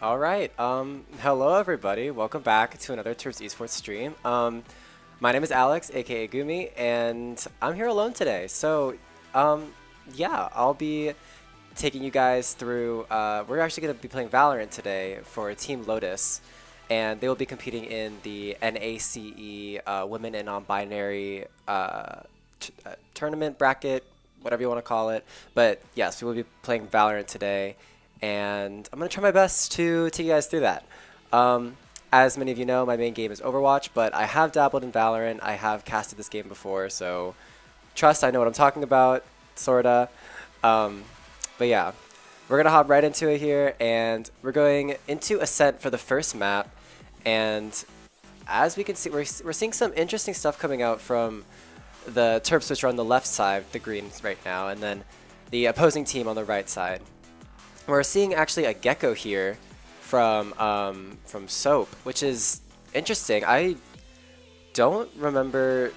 All right. Hello everybody. Welcome back to another Terps Esports stream. My name is Alex, aka Gumi, and I'm here alone today. So, yeah, I'll be taking you guys through. We're actually going to be playing Valorant today for Team Lotus, and they will be competing in the NACE Women and Non-Binary tournament bracket, whatever you want to call it. But yes, we will be playing Valorant today. And I'm going to try my best to take you guys through that. As many of you know, my main game is Overwatch, but I have dabbled in Valorant. I have casted this game before, so trust I know what I'm talking about, sorta. But yeah, we're going to hop right into it here, and we're going into Ascent for the first map. And as we can see, we're seeing some interesting stuff coming out from the Terps, which are on the left side, the greens right now, and then the opposing team on the right side. We're seeing actually a Gecko here from Soap, which is interesting. I don't remember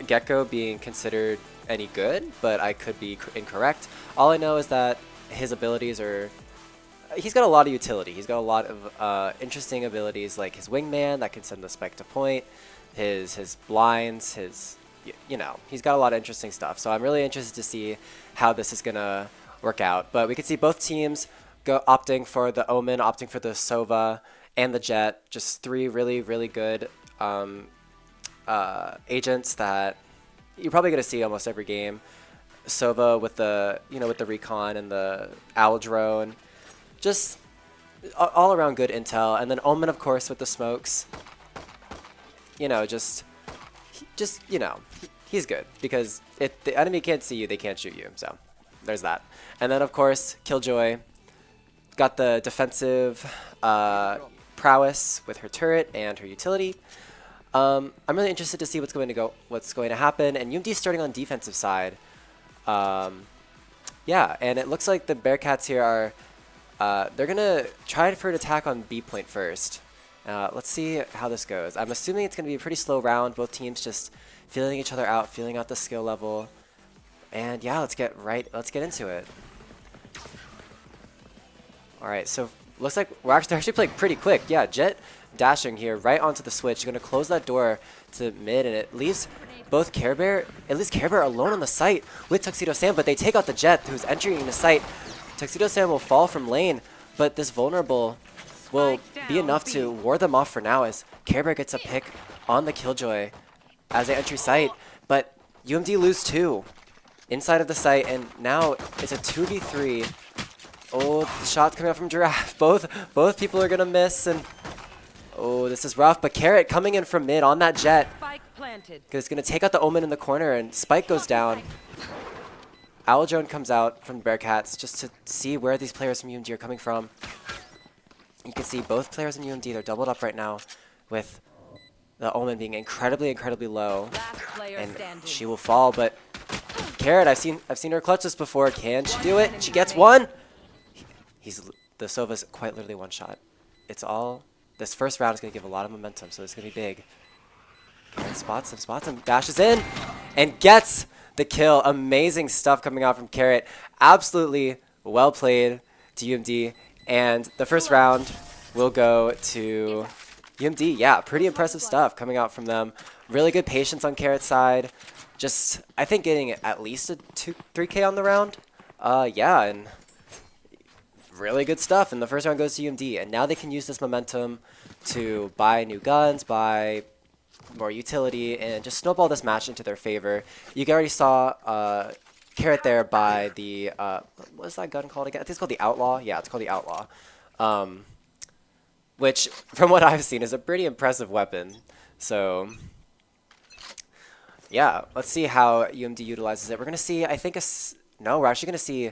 Gecko being considered any good, but I could be incorrect. All I know is that his abilities are... He's got a lot of utility. He's got a lot of interesting abilities, like his wingman that can send the spike to point, his blinds, his... You know, he's got a lot of interesting stuff. So I'm really interested to see how this is going to work out. But we can see both teams opting for the Omen, opting for the Sova and the Jet. Just three really, really good agents that you're probably going to see almost every game. Sova with the, with the recon and the owl drone. Just all around good intel. And then Omen, of course, with the smokes. He's good because if the enemy can't see you, they can't shoot you. So there's that. And then, of course, Killjoy got the defensive prowess with her turret and her utility. I'm really interested to see what's going to happen. And UMD starting on defensive side. Yeah, and it looks like the Bearcats here are they're gonna try for an attack on B point first. Let's see how this goes. I'm assuming it's gonna be a pretty slow round. Both teams just feeling each other out, feeling out the skill level. And yeah, let's get into it. Alright, so looks like they're actually playing pretty quick. Yeah, Jet dashing here right onto the switch. Gonna close that door to mid, and it leaves both Care Bear alone on the site with Tuxedo Sam, but they take out the Jet who's entering the site. Tuxedo Sam will fall from lane, but this vulnerable will be enough to ward them off for now as Care Bear gets a pick on the Killjoy as they enter site. But UMD lose 2 inside of the site, and now it's a 2v3. Oh, the shot's coming out from Giraffe. Both people are gonna miss, and oh, this is rough. But Carrot coming in from mid on that Jet. Because it's gonna take out the Omen in the corner, and Spike goes down. Owl Drone comes out from Bearcats just to see where these players from UMD are coming from. You can see both players in UMD, they're doubled up right now with the Omen being incredibly, incredibly low. And she will fall, but Carrot, I've seen her clutch this before. Can she do it? She gets one! The Sova's quite literally one shot. This first round is going to give a lot of momentum, so it's going to be big. Carrot spots him, dashes in, and gets the kill. Amazing stuff coming out from Carrot. Absolutely well played to UMD. And the first round will go to UMD. Yeah, pretty impressive stuff coming out from them. Really good patience on Carrot's side. Just, I think getting at least a 3K on the round. Yeah, and really good stuff. And the first round goes to UMD. And now they can use this momentum to buy new guns, buy more utility, and just snowball this match into their favor. You already saw Carrot there by the, what's that gun called again? I think it's called the Outlaw. Yeah, it's called the Outlaw. Which, from what I've seen, is a pretty impressive weapon. So, yeah, let's see how UMD utilizes it. We're going to see, I think, we're actually going to see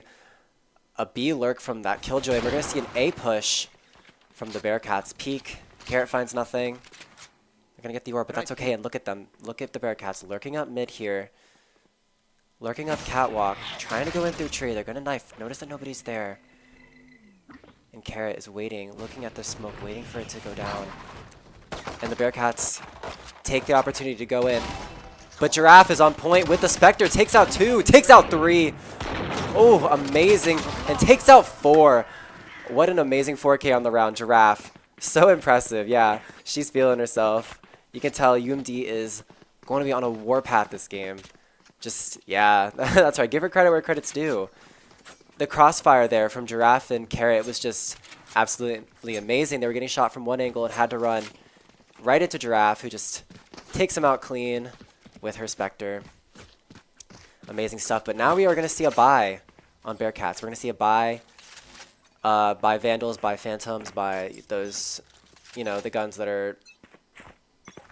a B lurk from that Killjoy. We're going to see an A push from the Bearcats. Peek. Carrot finds nothing. They're going to get the orb, but that's okay. And look at them. Look at the Bearcats lurking up mid here. Lurking up catwalk. Trying to go in through tree. They're going to knife. Notice that nobody's there. And Carrot is waiting, looking at the smoke, waiting for it to go down. And the Bearcats take the opportunity to go in. But Giraffe is on point with the Spectre. Takes out 2, takes out 3. Oh, amazing. And takes out 4. What an amazing 4K on the round. Giraffe. So impressive. Yeah, she's feeling herself. You can tell UMD is going to be on a warpath this game. Just, yeah, that's right. Give her credit where credit's due. The crossfire there from Giraffe and Carrot was just absolutely amazing. They were getting shot from one angle and had to run right into Giraffe, who just takes him out clean with her Spectre. Amazing stuff. But now we are going to see a buy on Bearcats. We're going to see a buy by Vandals, by Phantoms, by those, you know, the guns that are,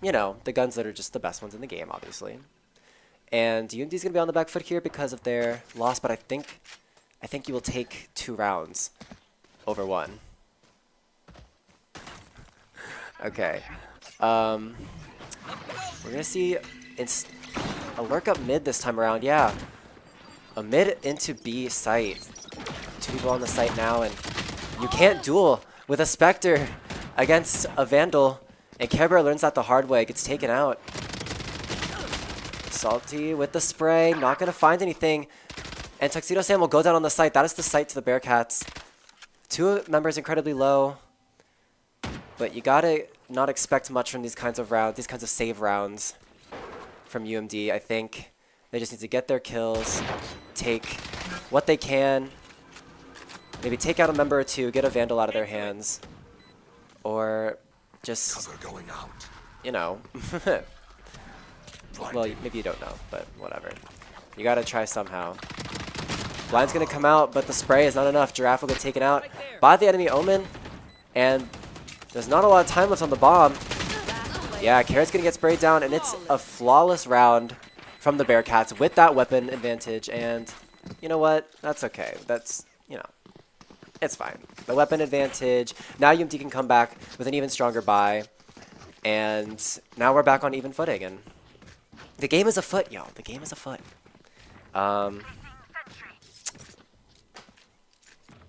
you know, the guns that are just the best ones in the game, obviously. And UMD's going to be on the back foot here because of their loss, but I think you will take 2 rounds over 1. Okay. We're going to see a lurk up mid this time around, yeah. A mid into B site. 2 people on the site now, and you can't duel with a Spectre against a Vandal. And Care Bear learns that the hard way, gets taken out. Salty with the spray, not going to find anything. And Tuxedo Sam will go down on the site. That is the site to the Bearcats. 2 members incredibly low. But you gotta not expect much from these kinds of rounds, these kinds of save rounds from UMD. I think they just need to get their kills, take what they can, maybe take out a member or 2, get a Vandal out of their hands, or just, you know, well, maybe you don't know, but whatever. You gotta try somehow. Blind's gonna come out, but the spray is not enough. Giraffe will get taken out by the enemy Omen, and there's not a lot of time left on the bomb. Yeah, Carrot's gonna get sprayed down, and it's a flawless round from the Bearcats with that weapon advantage, and you know what? That's okay. That's, you know, it's fine. The weapon advantage. Now UMD can come back with an even stronger buy, and now we're back on even footing, and the game is afoot, yo. The game is afoot.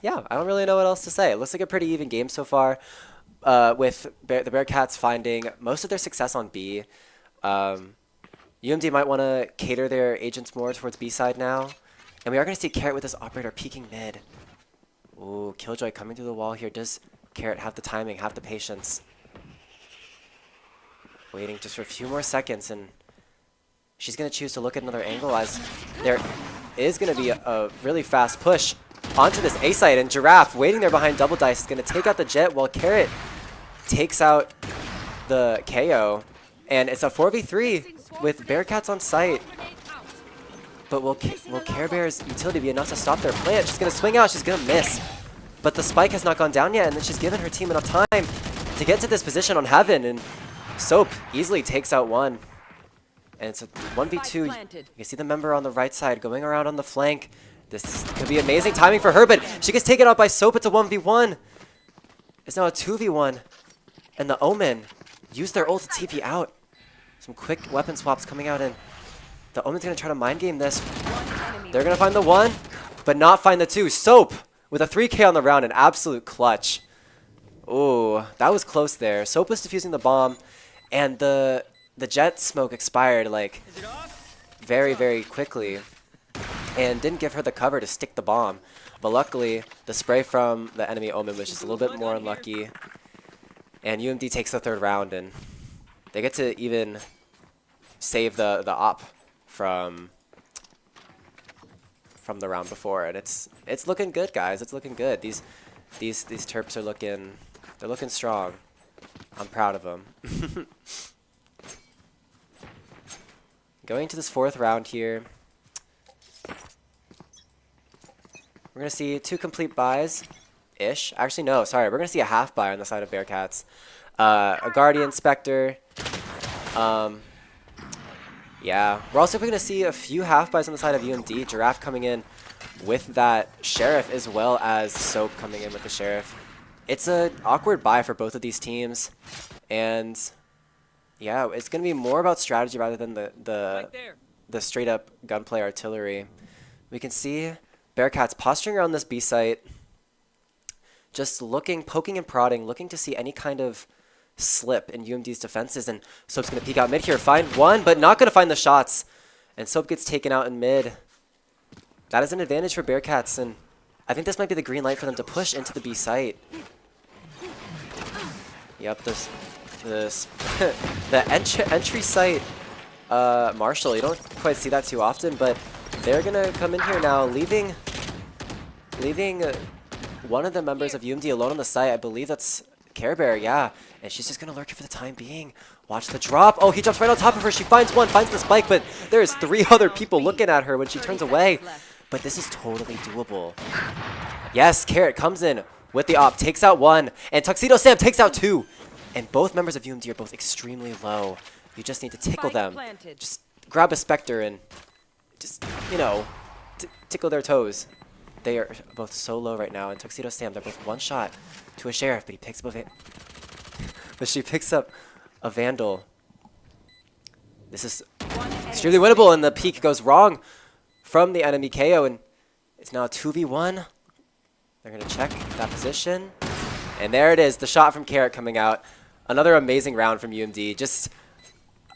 Yeah, I don't really know what else to say. It looks like a pretty even game so far, with the Bearcats finding most of their success on B. UMD might want to cater their agents more towards B side now. And we are going to see Carrot with this operator peeking mid. Ooh, Killjoy coming through the wall here. Does Carrot have the timing, have the patience? Waiting just for a few more seconds, and she's going to choose to look at another angle as there is going to be a really fast push onto this A site, and Giraffe waiting there behind Double Dice is going to take out the Jet while Carrot takes out the KO. And it's a 4v3 with Bearcats on site. But will Care Bear's utility be enough to stop their plant? She's going to swing out, she's going to miss. But the spike has not gone down yet, and then she's given her team enough time to get to this position on Heaven, and Soap easily takes out one. And it's a 1v2. You can see the member on the right side going around on the flank. This could be amazing timing for her, but she gets taken out by Soap. It's a 1v1. It's now a 2v1. And the Omen used their ult to TP out. Some quick weapon swaps coming out, and the Omen's going to try to mind game this. They're going to find the 1, but not find the 2. Soap with a 3K on the round, an absolute clutch. Ooh, that was close there. Soap was defusing the bomb, and the Jet smoke expired like very, very quickly and didn't give her the cover to stick the bomb. But luckily, the spray from the enemy Omen was just a little bit more unlucky. And UMD takes the 3rd round, and they get to even save the op from the round before. And it's looking good, guys. It's looking good. These Terps are looking strong. I'm proud of them. Going into this 4th round here, we're going to see 2 complete buys-ish. Actually, no, sorry. We're going to see a half buy on the side of Bearcats. A Guardian, Spectre. Yeah. We're also going to see a few half buys on the side of UMD. Giraffe coming in with that Sheriff, as well as Soap coming in with the Sheriff. It's an awkward buy for both of these teams. And yeah, it's going to be more about strategy rather than the straight-up gunplay artillery. We can see Bearcats posturing around this B site, just looking, poking and prodding, looking to see any kind of slip in UMD's defenses. And Soap's going to peek out mid here, find one, but not going to find the shots. And Soap gets taken out in mid. That is an advantage for Bearcats, and I think this might be the green light for them to push into the B site. Yep, this the entry site Marshall. You don't quite see that too often, but they're gonna come in here now, leaving one of the members of UMD alone on the site. I believe that's Care Bear, yeah. And she's just gonna lurk it for the time being. Watch the drop. Oh, he jumps right on top of her. She finds one, finds the spike, but there's 3 other people looking at her when she turns away. But this is totally doable. Yes, Carrot comes in with the op, takes out 1, and Tuxedo Sam takes out 2. And both members of UMD are both extremely low. You just need to tickle them. Just grab a Spectre and just, you know, tickle their toes. They are both so low right now, and Tuxedo Sam, they're both 1 shot to a Sheriff, but he picks up but she picks up a Vandal. This is extremely winnable, and the peek goes wrong from the enemy KO, and it's now a 2v1. They're going to check that position, and there it is, the shot from Carrot coming out. Another amazing round from UMD. Just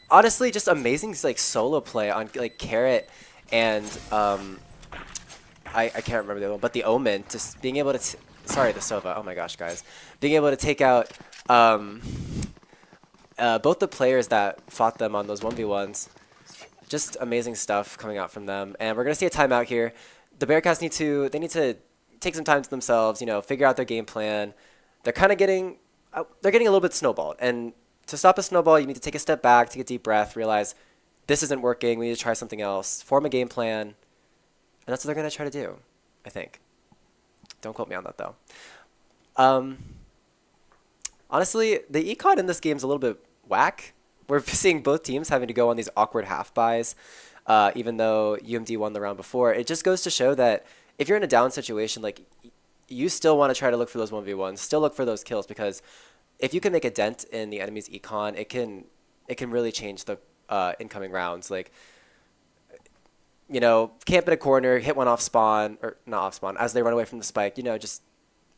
honestly, just amazing like solo play on like Carrot and I can't remember the other one, but the Omen, just being able to sorry, the Sova. Oh my gosh, guys, being able to take out both the players that fought them on those 1v1s. Just amazing stuff coming out from them, and we're gonna see a timeout here. The Bearcats need to take some time to themselves, you know, figure out their game plan. They're kind of getting a little bit snowballed, and to stop a snowball, you need to take a step back, take a deep breath, realize this isn't working. We need to try something else. Form a game plan, and that's what they're gonna try to do, I think. Don't quote me on that though. Honestly, the econ in this game is a little bit whack. We're seeing both teams having to go on these awkward half buys, even though UMD won the round before. It just goes to show that if you're in a down situation, like you still want to try to look for those 1v1s, still look for those kills, because if you can make a dent in the enemy's econ, it can really change the incoming rounds. Like, you know, camp in a corner, hit one off spawn, or not off spawn, as they run away from the spike, you know, just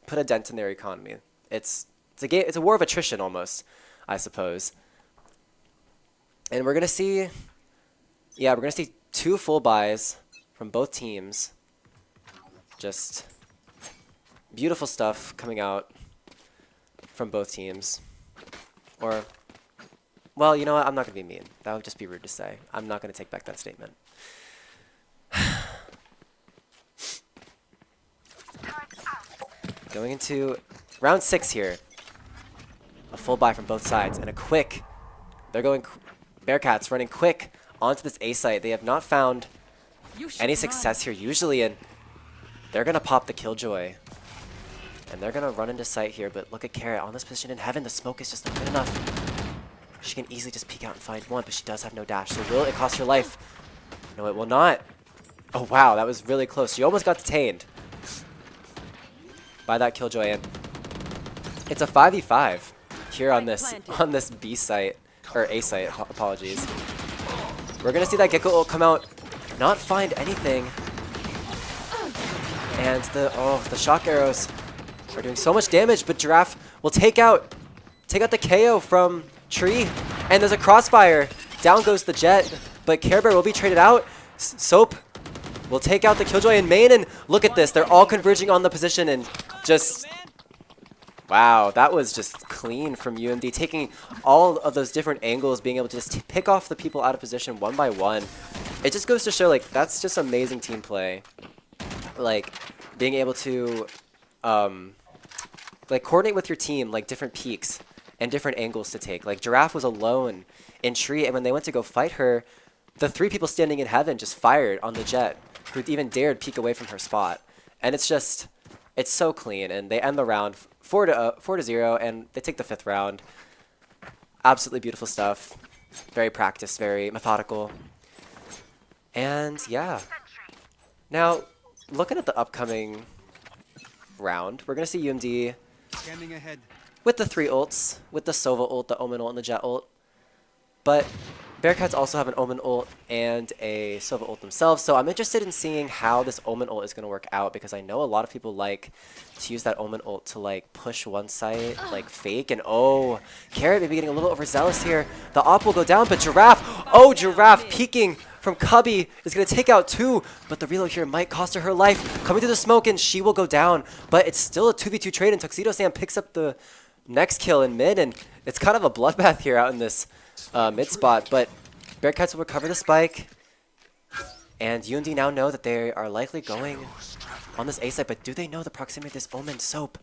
put a dent in their economy. It's a game, it's a war of attrition almost, I suppose. And we're gonna see, yeah, we're gonna see 2 full buys from both teams. Just beautiful stuff coming out from both teams. Or, well, you know what? I'm not gonna be mean. That would just be rude to say. I'm not gonna take back that statement. Going into round 6 here. A full buy from both sides and a quick. They're going Bearcats running quick onto this A site. They have not found any success here usually, and they're gonna pop the Killjoy. And they're gonna run into sight here, but look at Carrot on this position in heaven. The smoke is just not good enough. She can easily just peek out and find one, but she does have no dash. So will it cost her life? No, it will not. Oh wow, that was really close. She almost got detained by that Killjoy, and it's a 5v5 here on this B site, or A site, apologies. We're gonna see that Gecko ult come out, not find anything. And the shock arrows are doing so much damage, but Giraffe will take out the KO from Tree, and there's a crossfire. Down goes the Jet, but Care Bear will be traded out. Soap will take out the Killjoy in main, and look at this. They're all converging on the position, and just, wow, that was just clean from UMD, taking all of those different angles, being able to just pick off the people out of position one by one. It just goes to show, like, that's just amazing team play. Like, being able to, like, coordinate with your team, like, different peaks and different angles to take. Like, Giraffe was alone in Tree, and when they went to go fight her, the 3 people standing in heaven just fired on the Jet, who even dared peek away from her spot. And it's just, it's so clean, and they end the round 4-0, and they take the 5th round. Absolutely beautiful stuff. Very practiced, very methodical. And yeah. Now, looking at the upcoming round, we're going to see UMD with the 3 ults, with the Sova ult, the Omen ult, and the Jet ult. But Bearcats also have an Omen ult and a Sova ult themselves, so I'm interested in seeing how this Omen ult is going to work out, because I know a lot of people like to use that Omen ult to like push one site, like fake, and oh, Carrot maybe getting a little overzealous here. The op will go down, but Giraffe, oh, Giraffe peeking from Cubby is going to take out 2, but the reload here might cost her life. Coming through the smoke, and she will go down, but it's still a 2v2 trade, and Tuxedo Sam picks up the next kill in mid, and it's kind of a bloodbath here out in this mid spot, but Bearcats will recover the spike, and UMD now know that they are likely going on this A site, but do they know the proximity of this Omen? Soap.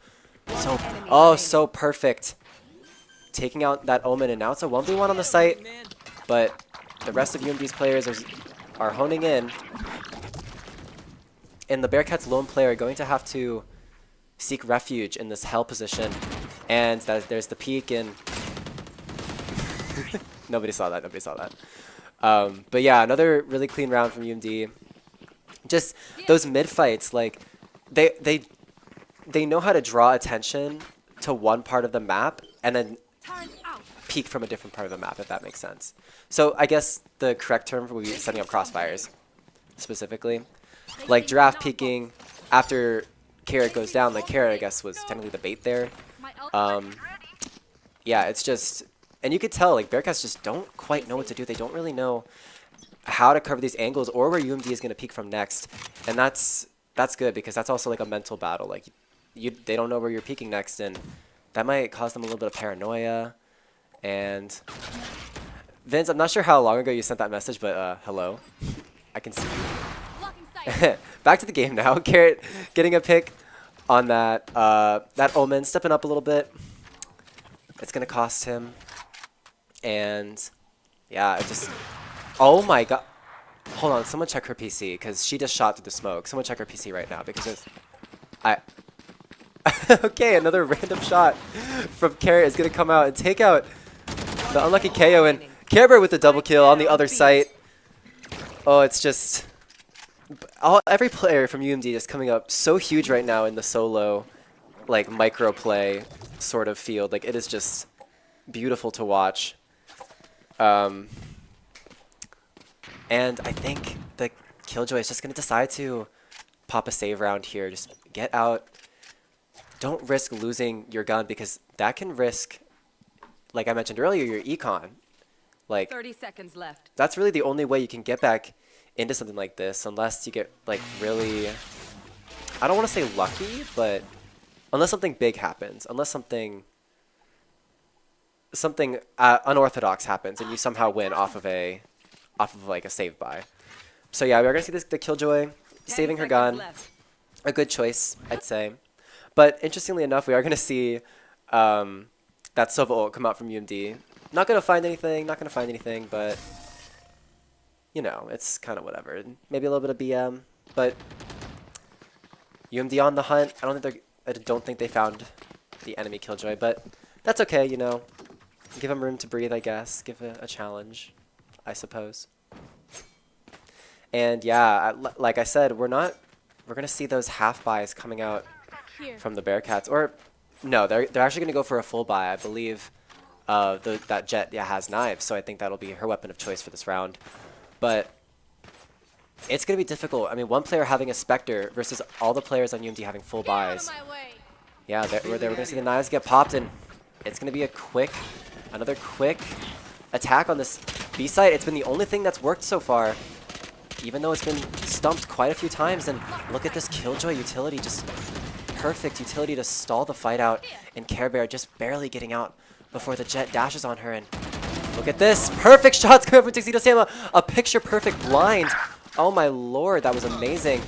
Oh, so perfect. Taking out that Omen, and now it's a 1v1 on the site, but the rest of UMD's players are honing in, and the Bearcats lone player are going to have to seek refuge in this hell position, and there's the peek, and nobody saw that. But yeah, another really clean round from UMD. Just those mid fights, like they know how to draw attention to one part of the map and then peek from a different part of the map, if that makes sense. So I guess the correct term would be setting up crossfires, specifically. Like giraffe peeking after Carrot goes down. Like Carrot, I guess, was technically the bait there. Yeah, it's just, and you could tell like Bearcats just don't quite know what to do. They don't really know how to cover these angles or where UMD is going to peek from next, and that's good because that's also like a mental battle. Like they don't know where you're peeking next, and that might cause them a little bit of paranoia. And Vince, I'm not sure how long ago you sent that message, but hello, I can see you. Back to the game now. Carrot getting a pick on that that Omen, stepping up a little bit. It's gonna cost him, and yeah, it just. Oh my god! Hold on, someone check her PC because she just shot through the smoke. Someone check her PC right now because there's. Okay, another random shot from Carrot is gonna come out and take out the unlucky KO, and Care Bear with the double kill on the other site. Oh, it's just every player from UMD just coming up so huge right now in the solo, like micro play sort of field. Like it is just beautiful to watch. And I think the Killjoy is just gonna decide to pop a save round here. Just get out. Don't risk losing your gun because that can risk, like I mentioned earlier, your econ. Like 30 seconds left. That's really the only way you can get back into something like this, unless you get like really, I don't want to say lucky, but unless something big happens, unless something unorthodox happens and you somehow win off of like a save buy. So yeah, we're gonna see the Killjoy saving her gun. Left. A good choice, I'd say. But interestingly enough, we are gonna see that Sova ult come out from UMD. Not gonna find anything, but you know, it's kind of whatever. Maybe a little bit of BM, but UMD on the hunt. I don't think they found the enemy Killjoy, but that's okay. You know, give them room to breathe, I guess. Give it a challenge, I suppose. And yeah, like I said, we're gonna see those half buys coming out from the Bearcats, or no, they're actually gonna go for a full buy. I believe that Jet has knives, so I think that'll be her weapon of choice for this round. But it's gonna be difficult. I mean, one player having a Spectre versus all the players on UMD having full buys. Yeah, we're gonna see the knives get popped, and it's gonna be another quick attack on this B site. It's been the only thing that's worked so far, even though it's been stumped quite a few times. And look at this Killjoy utility, just perfect utility to stall the fight out, and Care Bear just barely getting out before the Jet dashes on her. And look at this, perfect shots coming from Tuxedo Sam, a picture perfect blind. Oh my lord, that was amazing.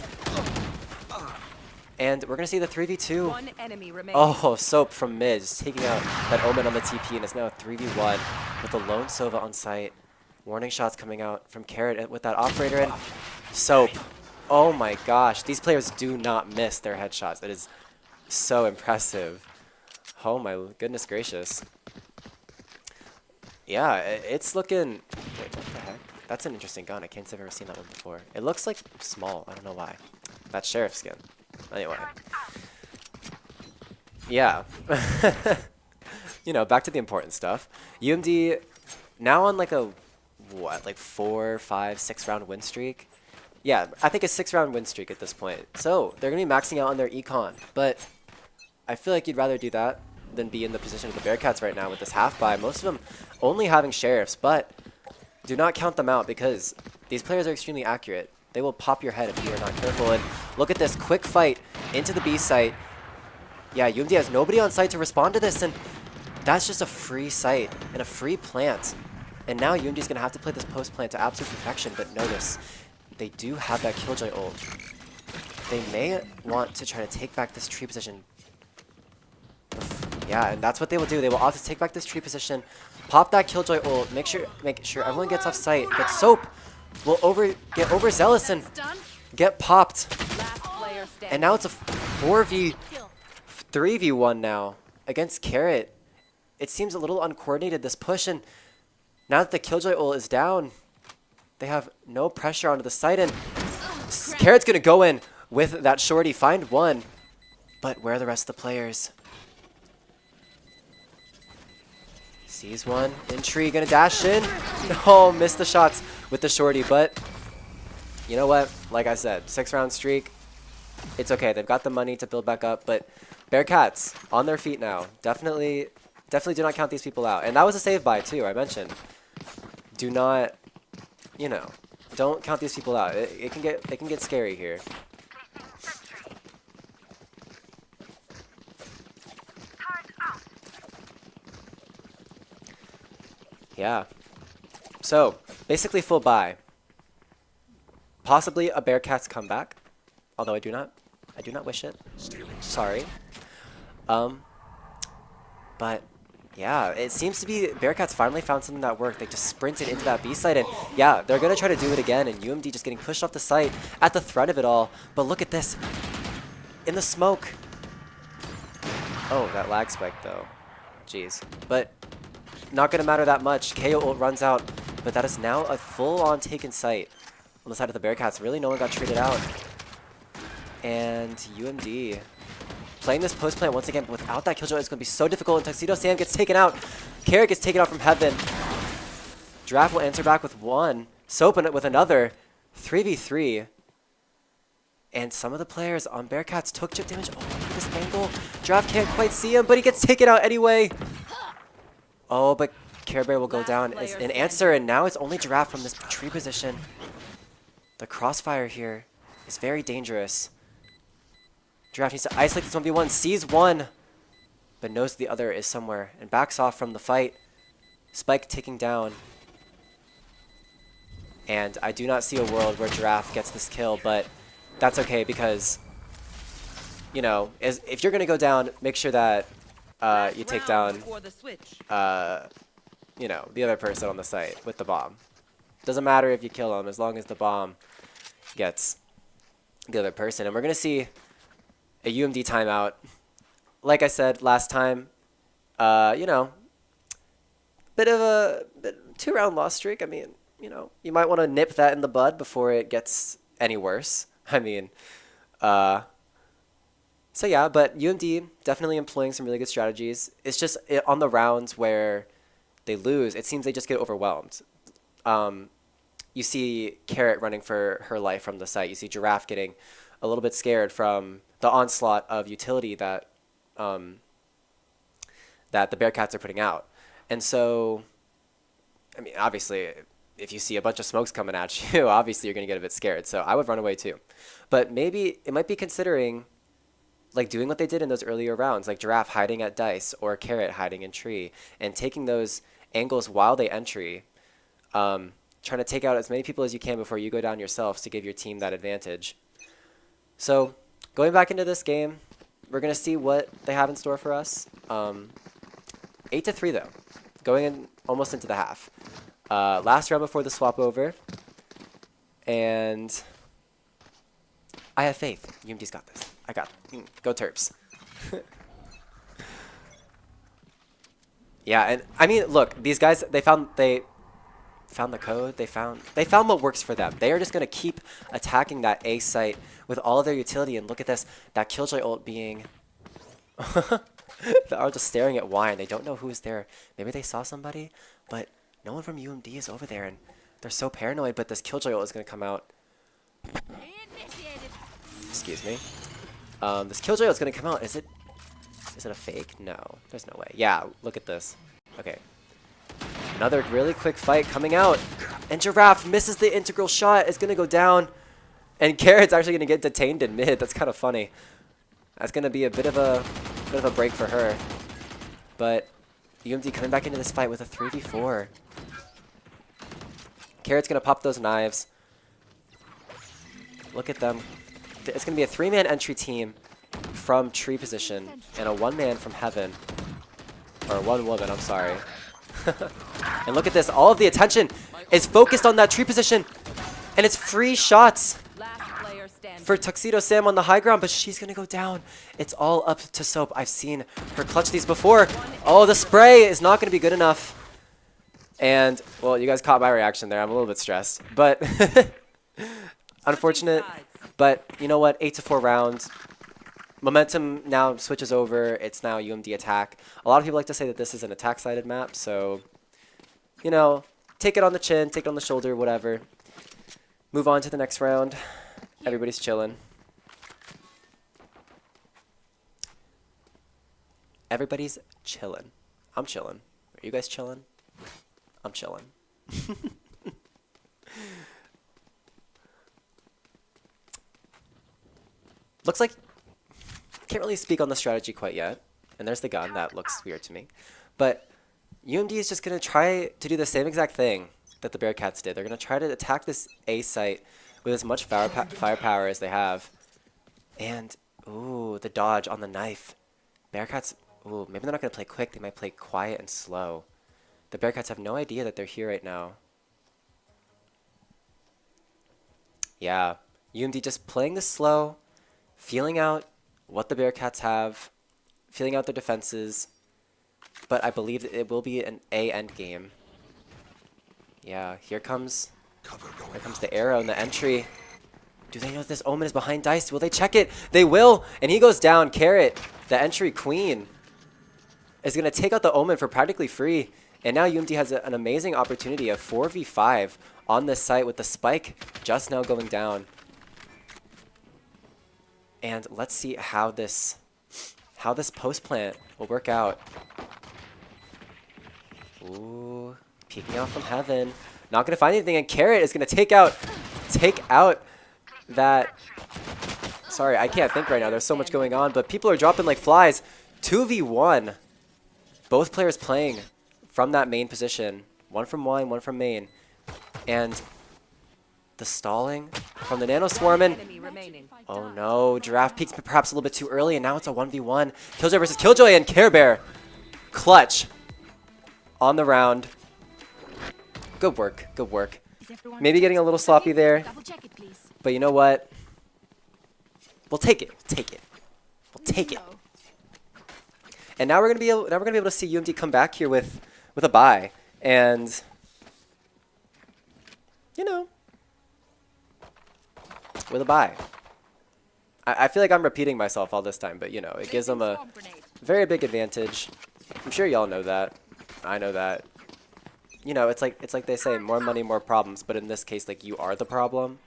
And we're gonna see the 3v2. One enemy remaining. Oh, Soap from mid, just taking out that Omen on the TP, and it's now a 3v1 with the lone Sova on site. Warning shots coming out from Carrot with that operator, and Soap. Oh my gosh, these players do not miss their headshots. It is so impressive. Oh my goodness gracious. Yeah, it's looking... Wait, what the heck? That's an interesting gun. I can't say I've ever seen that one before. It looks like small. I don't know why. That sheriff skin. Anyway. Yeah. You know, back to the important stuff. UMD now on like a, what, like 4, 5, 6 round win streak? Yeah, I think a 6-round win streak at this point. So they're going to be maxing out on their econ, but I feel like you'd rather do that than be in the position of the Bearcats right now with this half buy. Most of them only having sheriffs, but do not count them out because These players are extremely accurate. They will pop your head if you are not careful. And look at this quick fight into the B site. Yeah, UMD has nobody on site to respond to this, and that's just a free site and a free plant. And now UMD is going to have to play this post plant to absolute perfection, but notice, they do have that Killjoy ult. They may want to try to take back this tree position. Yeah, and that's what they will do. They will opt to take back this tree position, pop that Killjoy ult, make sure everyone gets off site, but Soap will get overzealous and get popped. And now it's a 3v1 now against Carrot. It seems a little uncoordinated, this push, and now that the Killjoy ult is down, they have no pressure onto the site, and Carrot's gonna go in with that shorty, find one. But where are the rest of the players? Sees one, in tree, gonna dash in. No, missed the shots with the shorty, but you know what? Like I said, 6-round streak. It's okay, they've got the money to build back up, but Bearcats on their feet now. Definitely do not count these people out. And that was a save buy too, I mentioned. Do not, you know, don't count these people out. It can get scary here. Yeah. So, basically full buy. Possibly a Bearcats comeback, although I do not wish it. Sorry. But yeah, it seems to be Bearcats finally found something that worked. They just sprinted into that B site, and yeah, they're gonna try to do it again. And UMD just getting pushed off the site at the threat of it all. But look at this, in the smoke. Oh, that lag spike though. Jeez. But not gonna matter that much. KO ult runs out, but that is now a full-on taken site on the side of the Bearcats. Really, no one got traded out. And UMD playing this post plant once again, but without that Killjoy, it's going to be so difficult. And Tuxedo Sam gets taken out. Carrot gets taken out from Heaven. Giraffe will answer back with one. Soap with another. 3v3. And some of the players on Bearcats took chip damage. Oh, look at this angle. Giraffe can't quite see him, but he gets taken out anyway. Oh, but Care Bear will go down as an answer, and now it's only Giraffe from this tree position. The crossfire here is very dangerous. Giraffe needs to isolate this 1v1, sees one, but knows the other is somewhere, and backs off from the fight. Spike ticking down. And I do not see a world where Giraffe gets this kill, but that's okay because, you know, if you're going to go down, make sure that you take down, you know, the other person on the site with the bomb. Doesn't matter if you kill them as long as the bomb gets the other person. And we're going to see a UMD timeout. Like I said last time, you know, bit of a 2-round loss streak. I mean, you know, you might want to nip that in the bud before it gets any worse. I mean, so yeah, but UMD definitely employing some really good strategies. It's just on the rounds where they lose, it seems they just get overwhelmed. You see Carrot running for her life from the site. You see Giraffe getting a little bit scared from the onslaught of utility that that the Bearcats are putting out. And so, I mean, obviously, if you see a bunch of smokes coming at you, obviously you're going to get a bit scared. So I would run away too. But maybe it might be considering like doing what they did in those earlier rounds, like Giraffe hiding at Dice or Carrot hiding in Tree, and taking those angles while they entry, trying to take out as many people as you can before you go down yourselves to give your team that advantage. So going back into this game, we're going to see what they have in store for us. 8-3 though, going in almost into the half. Last round before the swap over, and I have faith. UMD's got this. I got it. Go Terps. Yeah, and I mean, look, these guys, they found the code. They found what works for them. They are just gonna keep attacking that A site with all of their utility. And look at this, that Killjoy ult being. They are just staring at Y, and they don't know who's there. Maybe they saw somebody, but no one from UMD is over there, and they're so paranoid. But this Killjoy ult is gonna come out. Excuse me. This Killjoy is gonna come out. Is it a fake? No, there's no way. Yeah, look at this. Okay. Another really quick fight coming out. And Giraffe misses the integral shot. It's going to go down. And Carrot's actually going to get detained in mid. That's kind of funny. That's going to be a bit of a break for her. But UMD coming back into this fight with a 3v4. Carrot's going to pop those knives. Look at them. It's going to be a 3-man entry team from tree position and a 1-man from heaven. Or 1 woman, I'm sorry. And look at this. All of the attention is focused on that tree position. And it's free shots for Tuxedo Sam on the high ground, but she's going to go down. It's all up to Soap. I've seen her clutch these before. Oh, the spray is not going to be good enough. And, well, you guys caught my reaction there. I'm a little bit stressed. But, unfortunate. But, you know what? 8-4 rounds. Momentum now switches over. It's now UMD attack. A lot of people like to say that this is an attack-sided map. So, you know, take it on the chin, take it on the shoulder, whatever. Move on to the next round. Everybody's chilling. Everybody's chilling. I'm chilling. Are you guys chilling? I'm chilling. Looks like can't really speak on the strategy quite yet. And there's the gun. That looks weird to me. But UMD is just going to try to do the same exact thing that the Bearcats did. They're going to try to attack this A site with as much firepower as they have. And, ooh, the dodge on the knife. Bearcats, ooh, maybe they're not going to play quick. They might play quiet and slow. The Bearcats have no idea that they're here right now. Yeah, UMD just playing this slow, feeling out what the Bearcats have, feeling out their defenses. But I believe that it will be an A end game. Yeah, here comes the arrow and the entry. Do they know this Omen is behind Dice? Will they check it? They will, and he goes down. Carrot, the entry queen, is going to take out the Omen for practically free. And now UMD has an amazing opportunity of 4v5 on this site with the spike just now going down. And let's see how this post plant will work out. Ooh, peeking out from heaven. Not going to find anything, and Carrot is going to take out that. Sorry, I can't think right now. There's so much going on, but people are dropping like flies. 2v1. Both players playing from that main position. One from wine, one from main. And the stalling from the Nano Swarmin. Oh no, Giraffe peaks perhaps a little bit too early, and now it's a 1v1. Killjoy versus Killjoy, and Care Bear. Clutch on the round. Good work, good work. Maybe getting a little sloppy there, but you know what? We'll take it. We'll take it. And now we're gonna be able to see UMD come back here with a bye, and you know, with a bye. I feel like I'm repeating myself all this time, but you know, it gives them a very big advantage. I'm sure y'all know that. I know that. You know, it's like they say, more money, more problems, but in this case, like, you are the problem.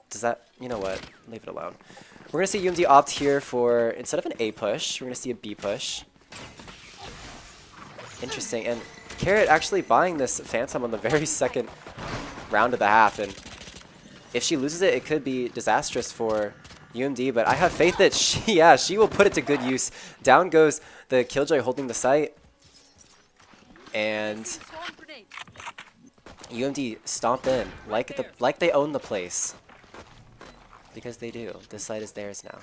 Does that, you know what? Leave it alone. We're going to see UMD opt here for, instead of an A push, we're going to see a B push. Interesting. And Carrot actually buying this Phantom on the very second round of the half, and if she loses it, it could be disastrous for UMD, but I have faith that she will put it to good use. Down goes the Killjoy holding the site. And UMD stomp in like they own the place, because they do. This site is theirs now.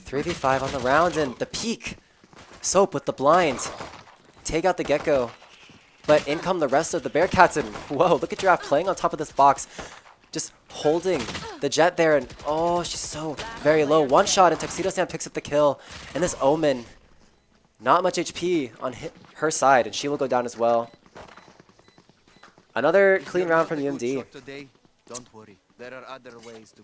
3v5 on the round, and the peak. Soap with the blind. Take out the Gecko, but in come the rest of the Bearcats, and whoa, look at Giraffe playing on top of this box, just holding the Jet there, and oh, she's so very low. One shot, and Tuxedo Sam picks up the kill, and this Omen. Not much HP on her side, and she will go down as well. Another clean round from UMD.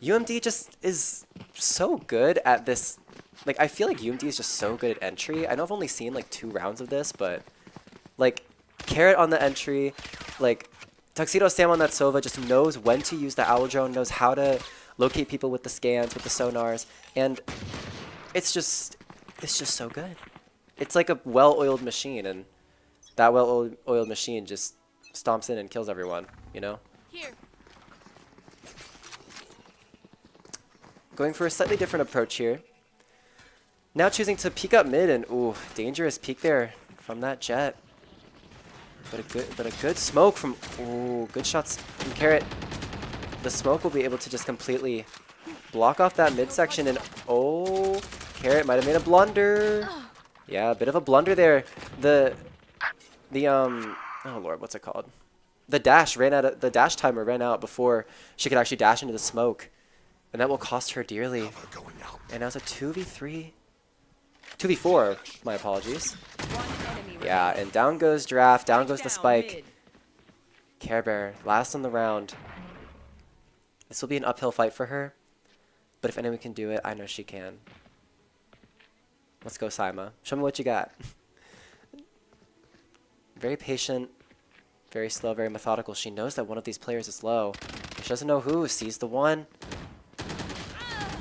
UMD just is so good at this. Like, I feel like UMD is just so good at entry. I know I've only seen like 2 rounds of this, but like Carrot on the entry, like Tuxedo Sam on that Sova just knows when to use the Owl Drone, knows how to locate people with the scans, with the sonars, and it's just so good. It's like a well-oiled machine, and that well-oiled machine just stomps in and kills everyone, you know? Here. Going for a slightly different approach here. Now choosing to peek up mid, and ooh, dangerous peek there from that Jet. But a good smoke from, ooh, good shots from Carrot. The smoke will be able to just completely block off that midsection, and oh, Carrot might have made a blunder. Yeah, a bit of a blunder there. Oh lord, what's it called? The dash timer ran out before she could actually dash into the smoke, and that will cost her dearly. And now it's a 2v3. 2v4, my apologies. Yeah, and down goes Giraffe, down goes the Spike. Care Bear, last on the round. This will be an uphill fight for her, but if anyone can do it, I know she can. Let's go, Saima. Show me what you got. Very patient, very slow, very methodical. She knows that one of these players is low. She doesn't know who. Sees the one.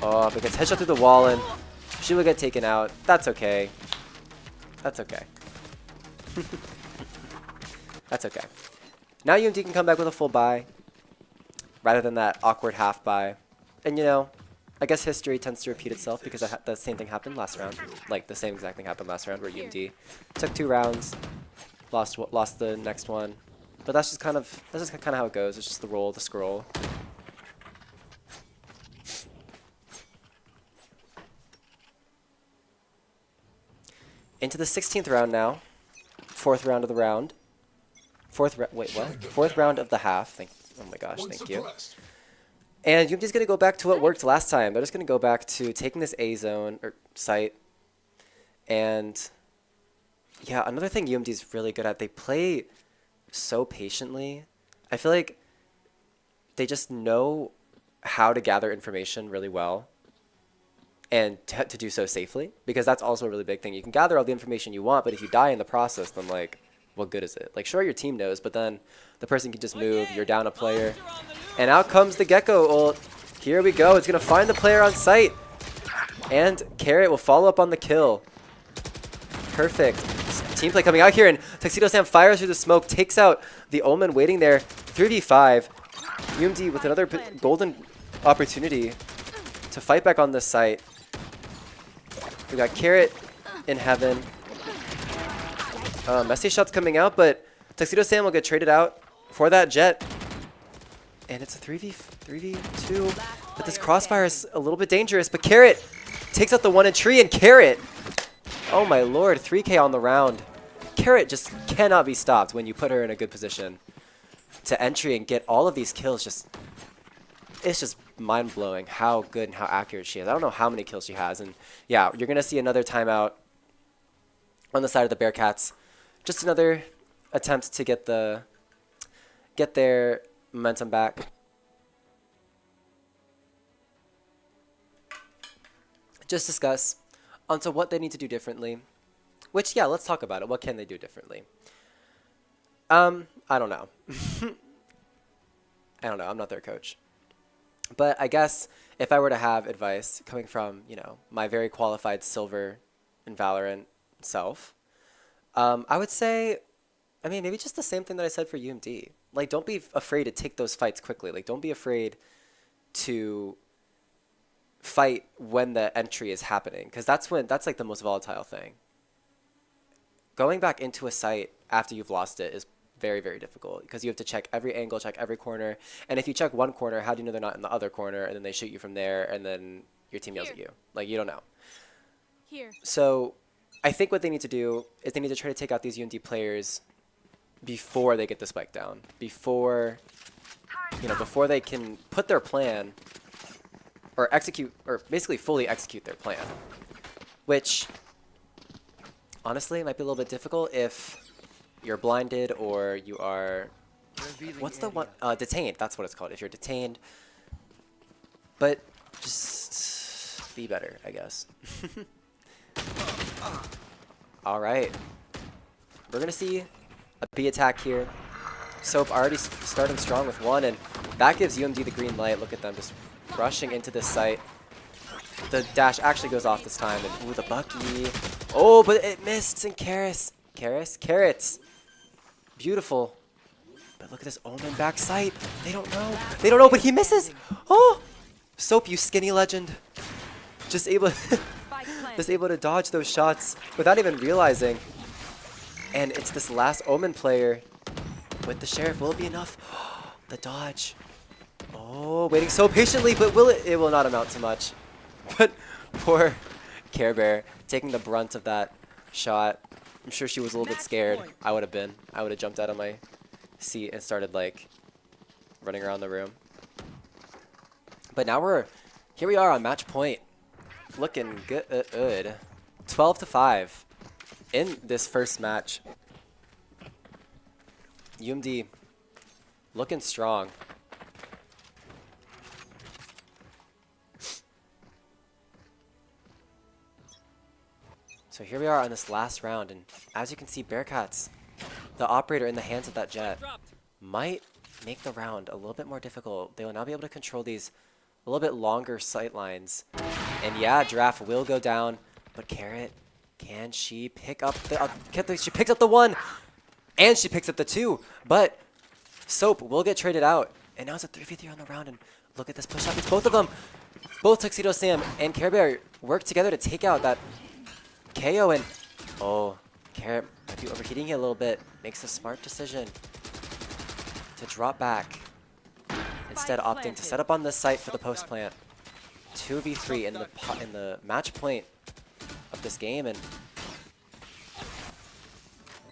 Oh, but gets headshot through the wall, and she will get taken out. That's okay. That's okay. That's okay. Now UMD can come back with a full buy rather than that awkward half buy. And you know, I guess history tends to repeat itself because the same thing happened last round. Like the same exact thing happened last round where UMD took 2 rounds, lost the next one. But that's just kind of how it goes. It's just the roll, the scroll. Into the 16th round now. 4th round of the round. Fourth round of the half. Oh my gosh, thank you. And UMD's going to go back to what worked last time. They're just going to go back to taking this A zone, or site. And yeah, another thing UMD's really good at, they play so patiently. I feel like they just know how to gather information really well. And to do so safely, because that's also a really big thing. You can gather all the information you want, but if you die in the process, then like, what good is it? Like, sure, your team knows, but then the person can just move. You're down a player, and out comes the Gecko ult. Here we go. It's gonna find the player on site, and Carrot will follow up on the kill. Perfect team play coming out here, and Tuxedo Sam fires through the smoke, takes out the Omen waiting there. 3v5. UMD with another golden opportunity to fight back on this site. We got Carrot in heaven. Messy shots coming out, but Tuxedo Sam will get traded out for that Jet. And it's a 3v2. But this crossfire is a little bit dangerous. But Carrot takes out the one in tree, and Carrot, oh my lord, 3K on the round. Carrot just cannot be stopped when you put her in a good position to entry and get all of these kills. It's just mind-blowing how good and how accurate she is. I don't know how many kills she has, and yeah, you're gonna see another timeout on the side of the Bearcats. Just another attempt to get their momentum back. Just discuss onto what they need to do differently. Which, yeah, let's talk about it. What can they do differently? I don't know. I don't know. I'm not their coach. But I guess if I were to have advice coming from, you know, my very qualified silver and Valorant self, I would say, I mean, maybe just the same thing that I said for UMD. Like, don't be afraid to take those fights quickly. Like, don't be afraid to fight when the entry is happening, because that's like the most volatile thing. Going back into a site after you've lost it is very, very difficult, because you have to check every angle, check every corner. And if you check one corner, how do you know they're not in the other corner? And then they shoot you from there, and then your team yells at you. Like, you don't know. Here. So I think what they need to do is they need to try to take out these UMD players before they get the spike down. Before they can put their plan or execute, or basically fully execute their plan. Which, honestly, might be a little bit difficult if you're blinded or you are, what's the one, detained, that's what it's called, if you're detained. But just be better, I guess. All right, we're gonna see a B attack here. Soap already starting strong with one, and that gives UMD the green light. Look at them just rushing into this site. The dash actually goes off this time, and ooh, the Bucky. Oh, but it missed, and Carrots Beautiful. But look at this Omen back sight. They don't know. They don't know, but he misses. Oh! Soap, you skinny legend. Just able to dodge those shots without even realizing. And it's this last Omen player with the Sheriff. Will it be enough? The dodge. Oh, waiting so patiently, but will it? It will not amount to much. But poor Care Bear taking the brunt of that shot. I'm sure she was a little bit scared. I would have been. I would have jumped out of my seat and started like running around the room. But now here we are on match point. Looking good. 12-5 in this first match. UMD looking strong. So here we are on this last round, and as you can see, Bearcats, the operator in the hands of that Jet, might make the round a little bit more difficult. They will now be able to control these a little bit longer sight lines. And yeah, Giraffe will go down, but Carrot, can she pick up the... she picks up the 1, and she picks up the 2, but Soap will get traded out. And now it's a 3v3 on the round, and look at this push-up. It's both of them. Both Tuxedo Sam and Care Bear work together to take out that KO, and oh, Carrot might be overheating here a little bit. Makes a smart decision to drop back, instead opting to set up on this site for the post plant. 2v3 in the match point of this game, and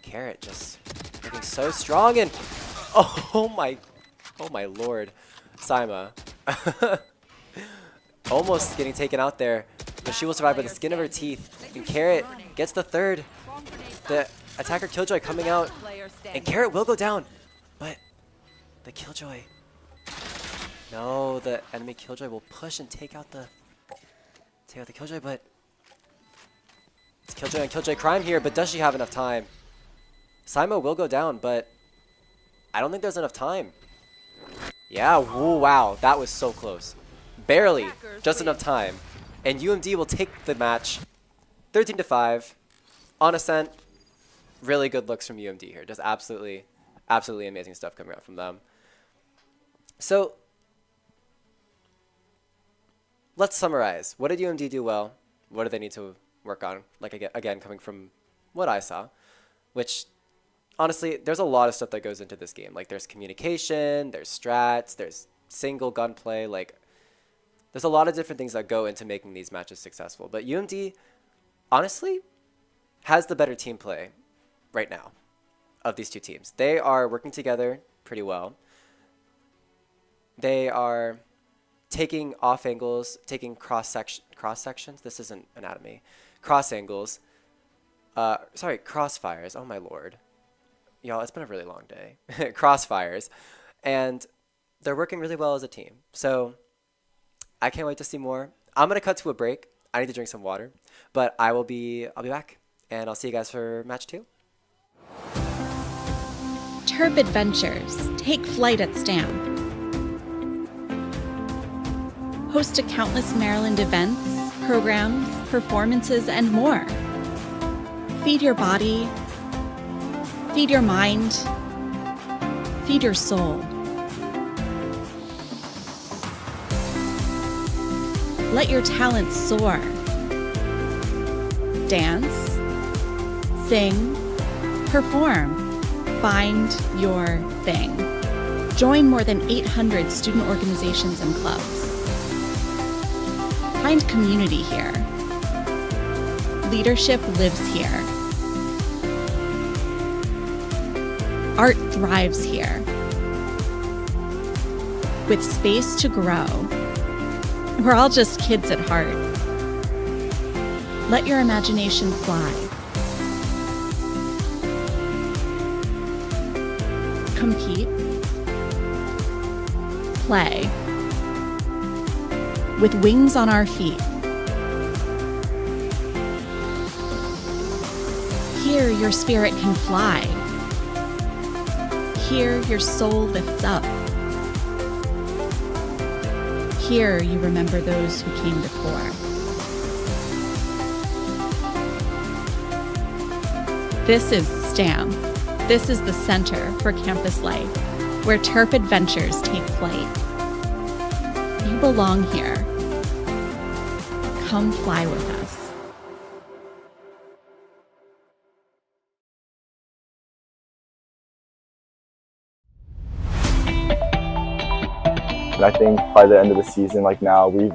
Carrot just looking so strong, and oh my lord, Saima almost getting taken out there. But she will survive by the skin of her teeth. And Carrot gets the 3rd. The attacker Killjoy coming out. And Carrot will go down. But the Killjoy... No, the enemy Killjoy will push and take out the Killjoy, but... It's Killjoy on Killjoy crime here, but does she have enough time? Saima will go down, but... I don't think there's enough time. Yeah, woo, wow, that was so close. Barely, just enough time. And UMD will take the match 13-5 on Ascent. Really good looks from UMD here. Just absolutely amazing stuff coming out from them. So let's summarize. What did UMD do well? What do they need to work on? Like again, coming from what I saw, which honestly, there's a lot of stuff that goes into this game. Like there's communication, there's strats, there's single gunplay, like there's a lot of different things that go into making these matches successful. But UMD, honestly, has the better team play right now of these two teams. They are working together pretty well. They are taking off angles, taking cross sections. This isn't anatomy. Cross angles. Sorry, crossfires. Oh my lord. Y'all, it's been a really long day. Crossfires. And they're working really well as a team. So I can't wait to see more. I'm going to cut to a break. I need to drink some water. But I'll be back. And I'll see you guys for match 2. Terp Adventures. Take flight at STAM. Host to countless Maryland events, programs, performances, and more. Feed your body. Feed your mind. Feed your soul. Let your talents soar. Dance, sing, perform, find your thing. Join more than 800 student organizations and clubs. Find community here. Leadership lives here. Art thrives here. With space to grow. We're all just kids at heart. Let your imagination fly. Compete. Play. With wings on our feet. Here your spirit can fly. Here your soul lifts up. Here you remember those who came before. This is STAM. This is the center for campus life, where Terp adventures take flight. You belong here. Come fly with us. I think by the end of the season, like now, we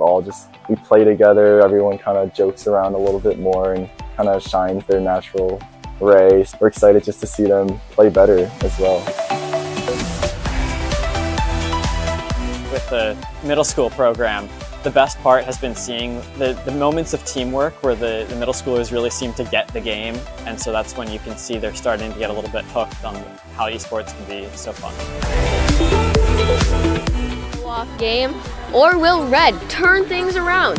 play together, everyone kind of jokes around a little bit more and kind of shines their natural ray. We're excited just to see them play better as well. With the middle school program, the best part has been seeing the moments of teamwork where the middle schoolers really seem to get the game, and so that's when you can see they're starting to get a little bit hooked on how esports can be so fun. Off game, or will Red turn things around?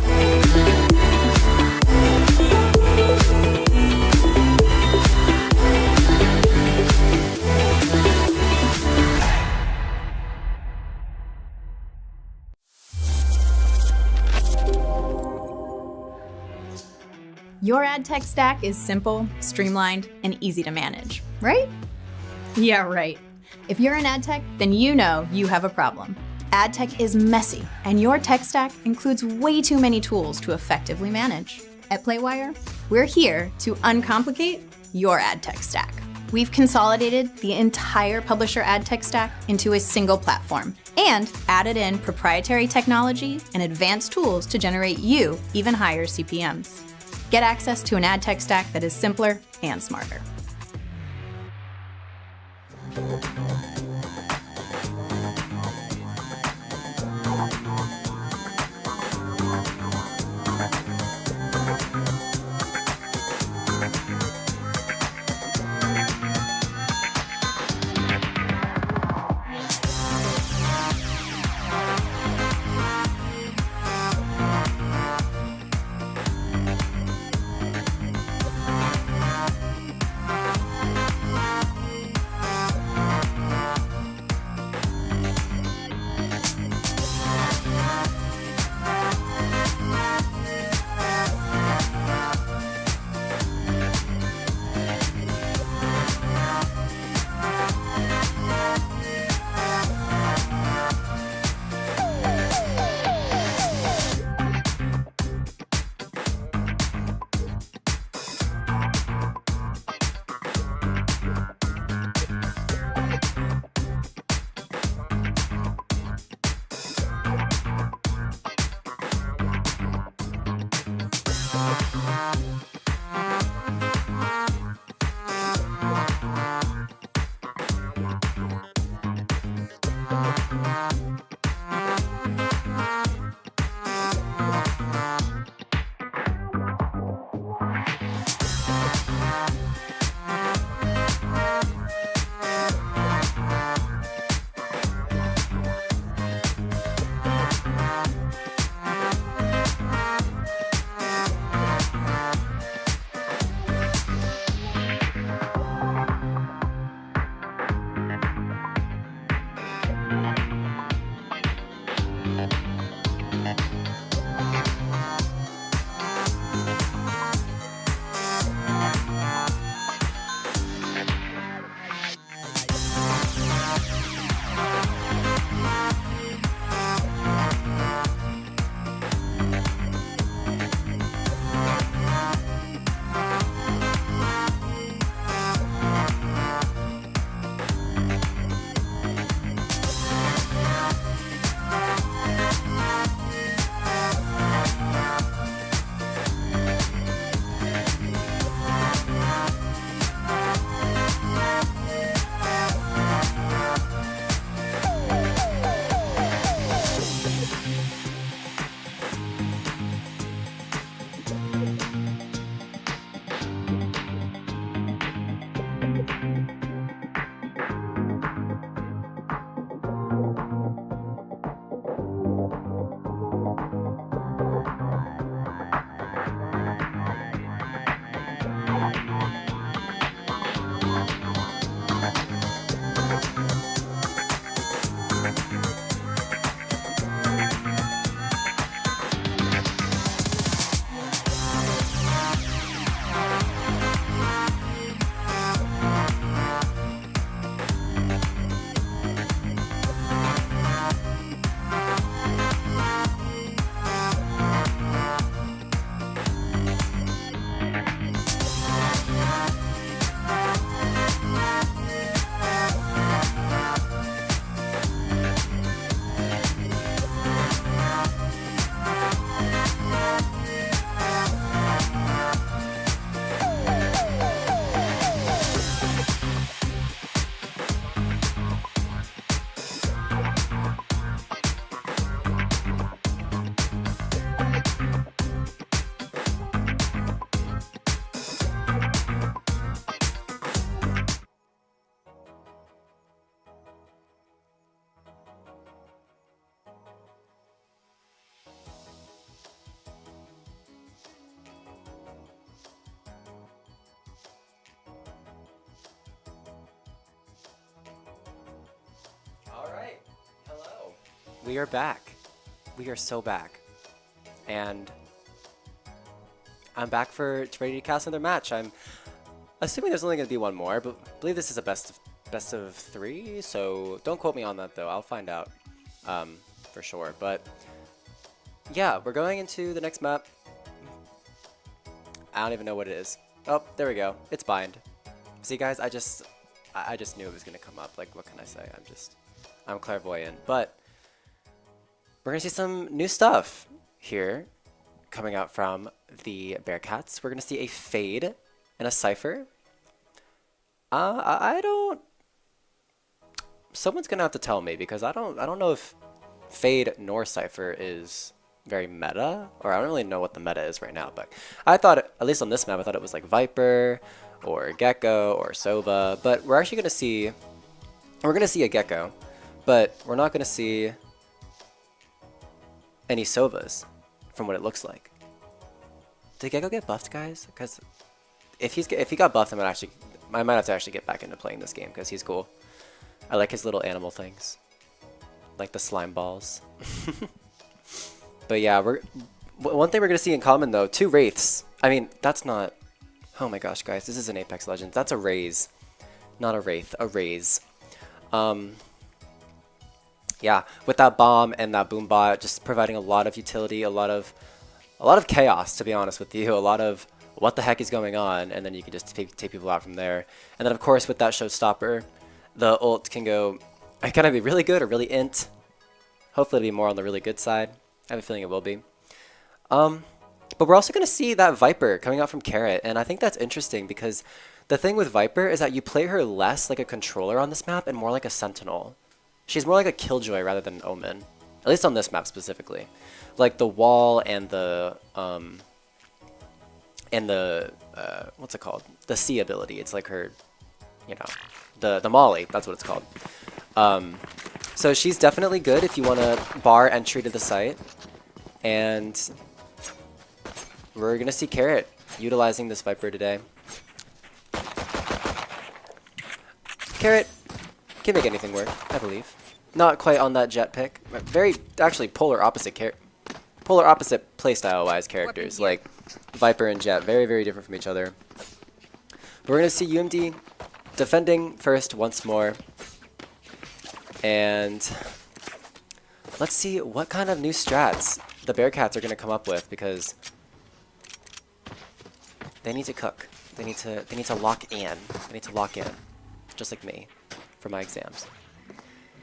Your ad tech stack is simple, streamlined, and easy to manage, right? Yeah, right. If you're in ad tech, then you know you have a problem. Ad tech is messy, and your tech stack includes way too many tools to effectively manage. At Playwire, we're here to uncomplicate your ad tech stack. We've consolidated the entire publisher ad tech stack into a single platform and added in proprietary technology and advanced tools to generate you even higher CPMs. Get access to an ad tech stack that is simpler and smarter. We are back. We are so back. And I'm back to ready to cast another match. I'm assuming there's only going to be one more, but I believe this is a best of 3, so don't quote me on that though. I'll find out for sure. But yeah, we're going into the next map. I don't even know what it is. Oh, there we go. It's Bind. See guys, I just knew it was going to come up. Like, what can I say? I'm clairvoyant. But we're going to see some new stuff here coming out from the Bearcats. We're going to see a Fade and a Cypher. I don't... Someone's going to have to tell me, because I don't know if Fade nor Cypher is very meta, or I don't really know what the meta is right now, but I thought, at least on this map, I thought it was like Viper or Gecko or Sova, but we're actually going to see... We're going to see a Gecko, but we're not going to see any Sovas from what it looks like. Did Gecko get buffed, guys? Because if he got buffed, I might have to actually get back into playing this game because he's cool. I like his little animal things, like the slime balls. But yeah, one thing we're gonna see in common though, 2 Wraiths. I mean, that's not. Oh my gosh, guys, this is an Apex Legends. That's a Raze, not a Wraith, a Raze. Yeah, with that bomb and that boom bot, just providing a lot of utility, a lot of chaos, to be honest with you, a lot of what the heck is going on, and then you can just take people out from there. And then of course with that showstopper, the ult can go, it can either be really good or really int. Hopefully it'll be more on the really good side. I have a feeling it will be. But we're also going to see that Viper coming out from Carrot, and I think that's interesting because the thing with Viper is that you play her less like a controller on this map and more like a sentinel. She's more like a Killjoy rather than an Omen, at least on this map specifically. Like the wall and the what's it called? The C ability. It's like her, you know, the Molly. That's what it's called. So she's definitely good if you want to bar entry to the site, and we're gonna see Carrot utilizing this Viper today. Carrot can make anything work, I believe. Not quite on that Jet pick. Very, actually, polar opposite playstyle-wise characters. Like Viper and Jet, very, very different from each other. But we're gonna see UMD defending first once more, and let's see what kind of new strats the Bearcats are gonna come up with, because they need to cook. They need to lock in. They need to lock in, just like me, for my exams.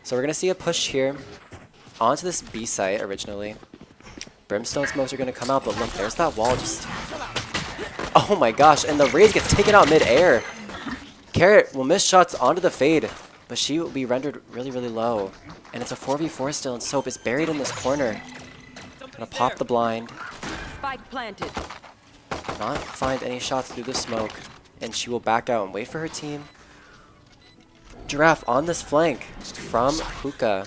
So we're gonna see a push here onto this B site originally. Brimstone smokes are gonna come out, but look, there's that wall just. Oh my gosh! And the Raze gets taken out mid-air. Carrot will miss shots onto the Fade, but she will be rendered really, really low. And it's a 4v4 still, and Soap is buried in this corner. Gonna pop the blind. Spike planted. Not find any shots through the smoke, and she will back out and wait for her team. Giraffe on this flank from Hookah.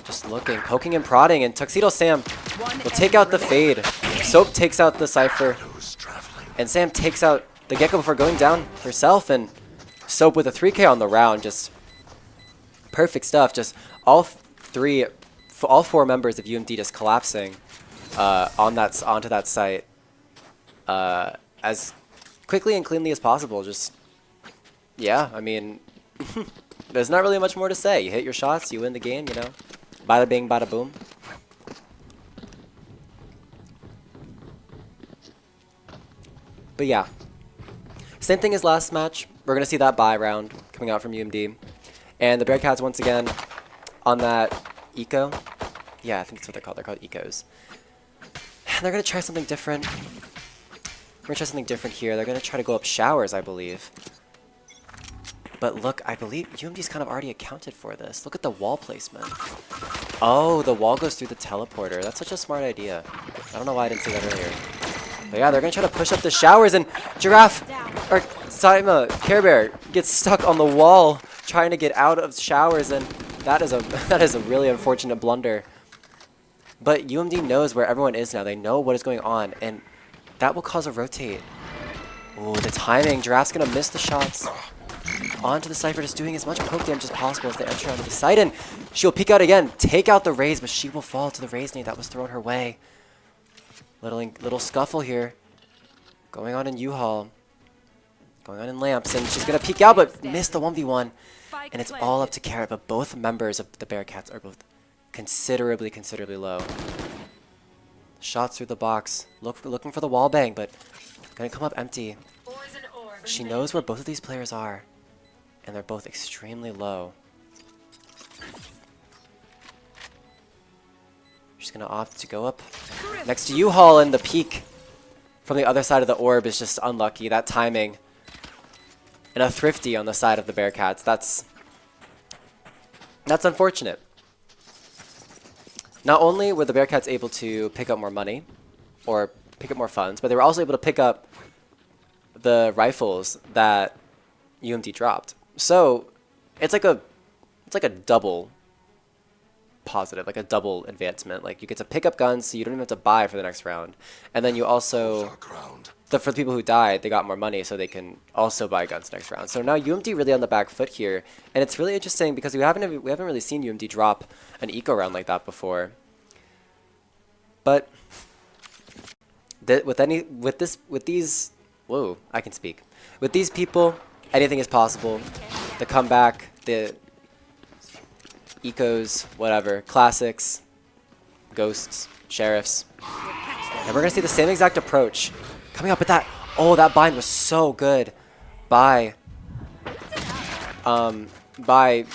Just looking, poking and prodding, and Tuxedo Sam will take out the Fade. Soap takes out the Cypher, and Sam takes out the Gecko before going down herself, and Soap with a 3K on the round. Just perfect stuff. Just all 4 members of UMD just collapsing onto that site as quickly and cleanly as possible. Just, yeah, I mean, there's not really much more to say. You hit your shots, you win the game, you know. Bada bing, bada boom. But yeah, same thing as last match. We're going to see that buy round coming out from UMD. And the Bearcats once again on that eco. Yeah, I think that's what they're called. They're called ecos. And they're going to try something different. We're going to try something different here. They're going to try to go up showers, I believe. But look, I believe UMD's kind of already accounted for this. Look at the wall placement. Oh, the wall goes through the teleporter. That's such a smart idea. I don't know why I didn't see that earlier. But yeah, they're going to try to push up the showers, and Giraffe, or Care Bear gets stuck on the wall trying to get out of showers, and that is a really unfortunate blunder. But UMD knows where everyone is now. They know what is going on, and that will cause a rotate. Ooh, the timing. Giraffe's going to miss the shots. onto the Cypher, just doing as much poke damage as possible as they enter onto the site. And she'll peek out again, take out the Raze, but she will fall to the Raze nade that was thrown her way. Little scuffle here going on in U-Haul, going on in Lamps, and she's going to peek out but miss the 1v1. And it's all up to Carrot, but both members of the Bearcats are both considerably low. Shots through the box, looking for the wall bang, but gonna come up empty. She knows where both of these players are, and they're both extremely low. She's gonna opt to go up next to U-Haul, and the peek from the other side of the orb is just unlucky. That timing. And a thrifty on the side of the Bearcats. That's unfortunate. Not only were the Bearcats able to pick up more money, or pick up more funds, but they were also able to pick up the rifles that UMD dropped. So it's like a double positive, like a double advancement. Like, you get to pick up guns, so you don't even have to buy for the next round. And then you also, for the people who died, they got more money, so they can also buy guns next round. So now UMD really on the back foot here, and it's really interesting because we haven't really seen UMD drop an eco round like that before. But with these, whoa, I can speak. With these people, anything is possible. The comeback, the ecos, whatever, classics, ghosts, sheriffs. And we're gonna see the same exact approach coming up with that. Oh, that bind was so good by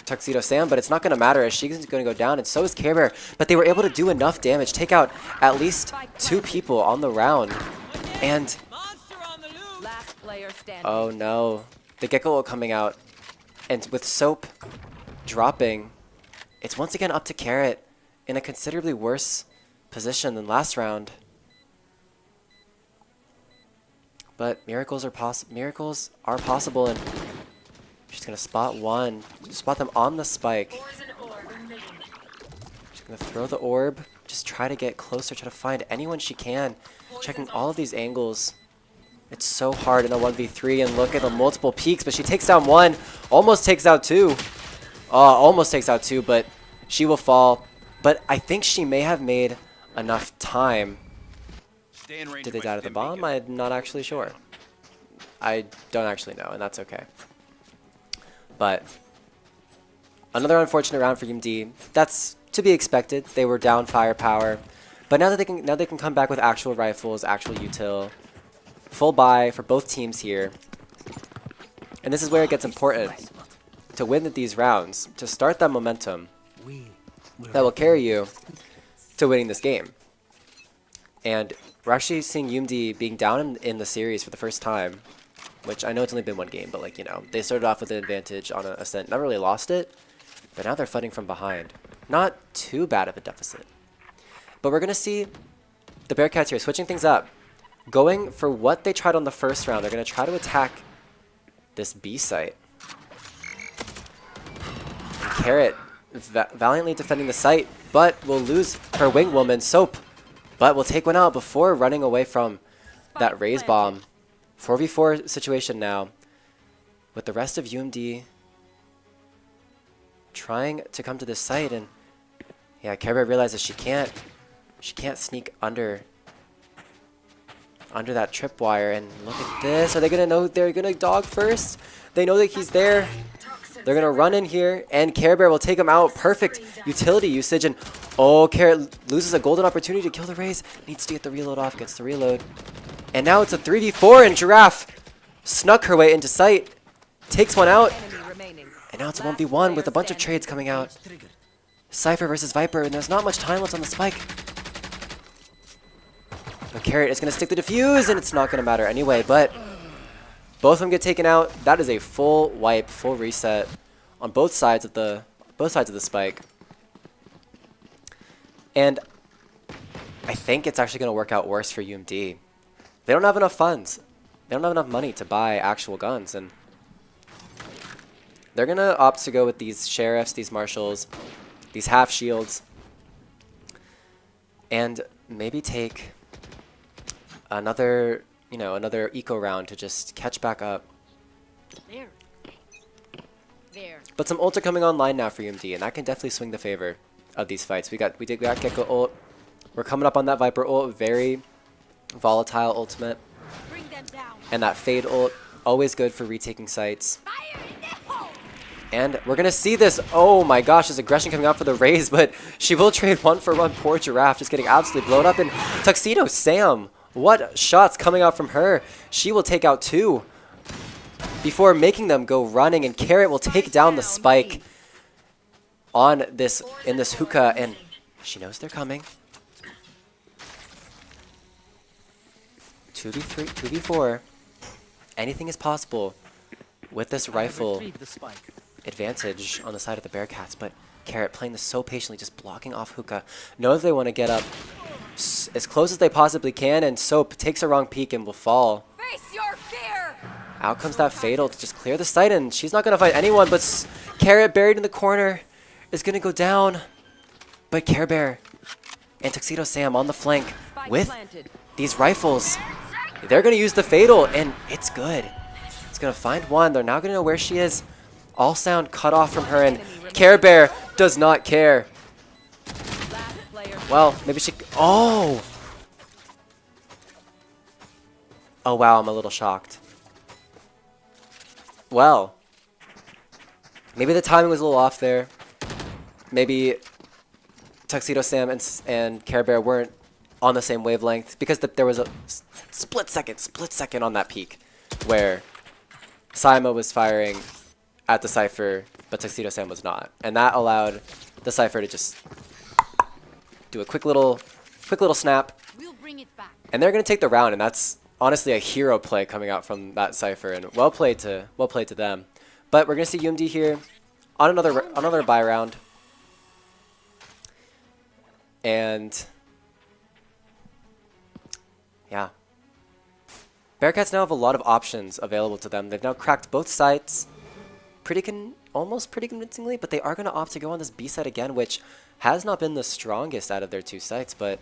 Tuxedo Sam, but it's not gonna matter as she's gonna go down, and so is Care Bear. But they were able to do enough damage, take out at least 2 people on the round. And oh no, the Gecko coming out, and with Soap dropping, it's once again up to Carrot in a considerably worse position than last round. But miracles are possible, and she's gonna spot one, spot them on the spike. She's gonna throw the orb, just try to get closer, try to find anyone she can, checking all of these angles. It's so hard in a 1v3, and look at the multiple peaks, but she takes down one, almost takes out two. Almost takes out two, but she will fall. But I think she may have made enough time. Did they die to the bomb? I'm not actually sure. I don't actually know, and that's okay. But another unfortunate round for UMD. That's to be expected. They were down firepower, but now they can come back with actual rifles, actual util, full buy for both teams here. And this is where it gets important to win these rounds, to start that momentum that will carry you to winning this game. And we're actually seeing UMD being down in the series for the first time, which I know it's only been one game, but like, you know, they started off with an advantage on an ascent, never really lost it, but now they're fighting from behind. Not too bad of a deficit. But we're going to see the Bearcats here switching things up, going for what they tried on the first round. They're going to try to attack this B site. And Carrot valiantly defending the site, but will lose her wing woman, Soap, but will take one out before running away from that Raze bomb. 4v4 situation now, with the rest of UMD trying to come to this site, and yeah, Care Bear realizes she can't sneak under that tripwire. And look at this. Are they gonna know they're gonna dog first? They know that he's there. They're gonna run in here, and Care Bear will take him out. Perfect utility usage, and oh, Carrot loses a golden opportunity to kill the Raze. Needs to get the reload off, gets the reload. And now it's a 3v4, and Giraffe snuck her way into sight, takes one out, and now it's a 1v1 with a bunch of trades coming out. Cypher versus Viper, and there's not much time left on the spike. But Carrot is going to stick the defuse, and it's not going to matter anyway, but both of them get taken out. That is a full wipe, full reset on both sides of the spike. And I think it's actually going to work out worse for UMD. They don't have enough funds. They don't have enough money to buy actual guns, and they're going to opt to go with these sheriffs, these marshals, these half shields, and maybe take another eco round to just catch back up. But some ults are coming online now for UMD, and that can definitely swing the favor of these fights. We got Gecko ult. We're coming up on that Viper ult, very volatile ultimate. And that Fade ult, always good for retaking sites. And we're going to see this. Oh my gosh, there's aggression coming out for the Raze, but she will trade 1-for-1. Poor Giraffe just getting absolutely blown up. And Tuxedo Sam, what shots coming out from her. She will take out 2 before making them go running. And Carrot will take down the spike on this in this hookah. And she knows they're coming. 2v3, 2v4. Anything is possible with this rifle advantage on the side of the Bearcats, but Carrot playing this so patiently, just blocking off hookah. Know that they want to get up as close as they possibly can, and Soap takes a wrong peek and will fall. Face your fear. Out comes that Fatal to just clear the site, and she's not going to fight anyone, but Carrot buried in the corner is going to go down. But Care Bear and Tuxedo Sam on the flank with these rifles. They're going to use the Fatal, and it's good. It's going to find one. They're now going to know where she is. All sound cut off from her, and Care Bear does not care. Well, maybe she... Oh! Oh, wow, I'm a little shocked. Well, maybe the timing was a little off there. Maybe Tuxedo Sam and Care Bear weren't on the same wavelength, because there was a split second on that peak where Saima was firing at the Cypher, but Tuxedo Sam was not. And that allowed the Cypher to just do a quick little snap. We'll bring it back. And they're going to take the round, and that's honestly a hero play coming out from that Cypher, and well played to them. But we're going to see UMD here on another bye round. And yeah. Bearcats now have a lot of options available to them. They've now cracked both sites almost pretty convincingly, but they are going to opt to go on this B site again, which has not been the strongest out of their 2 sites, but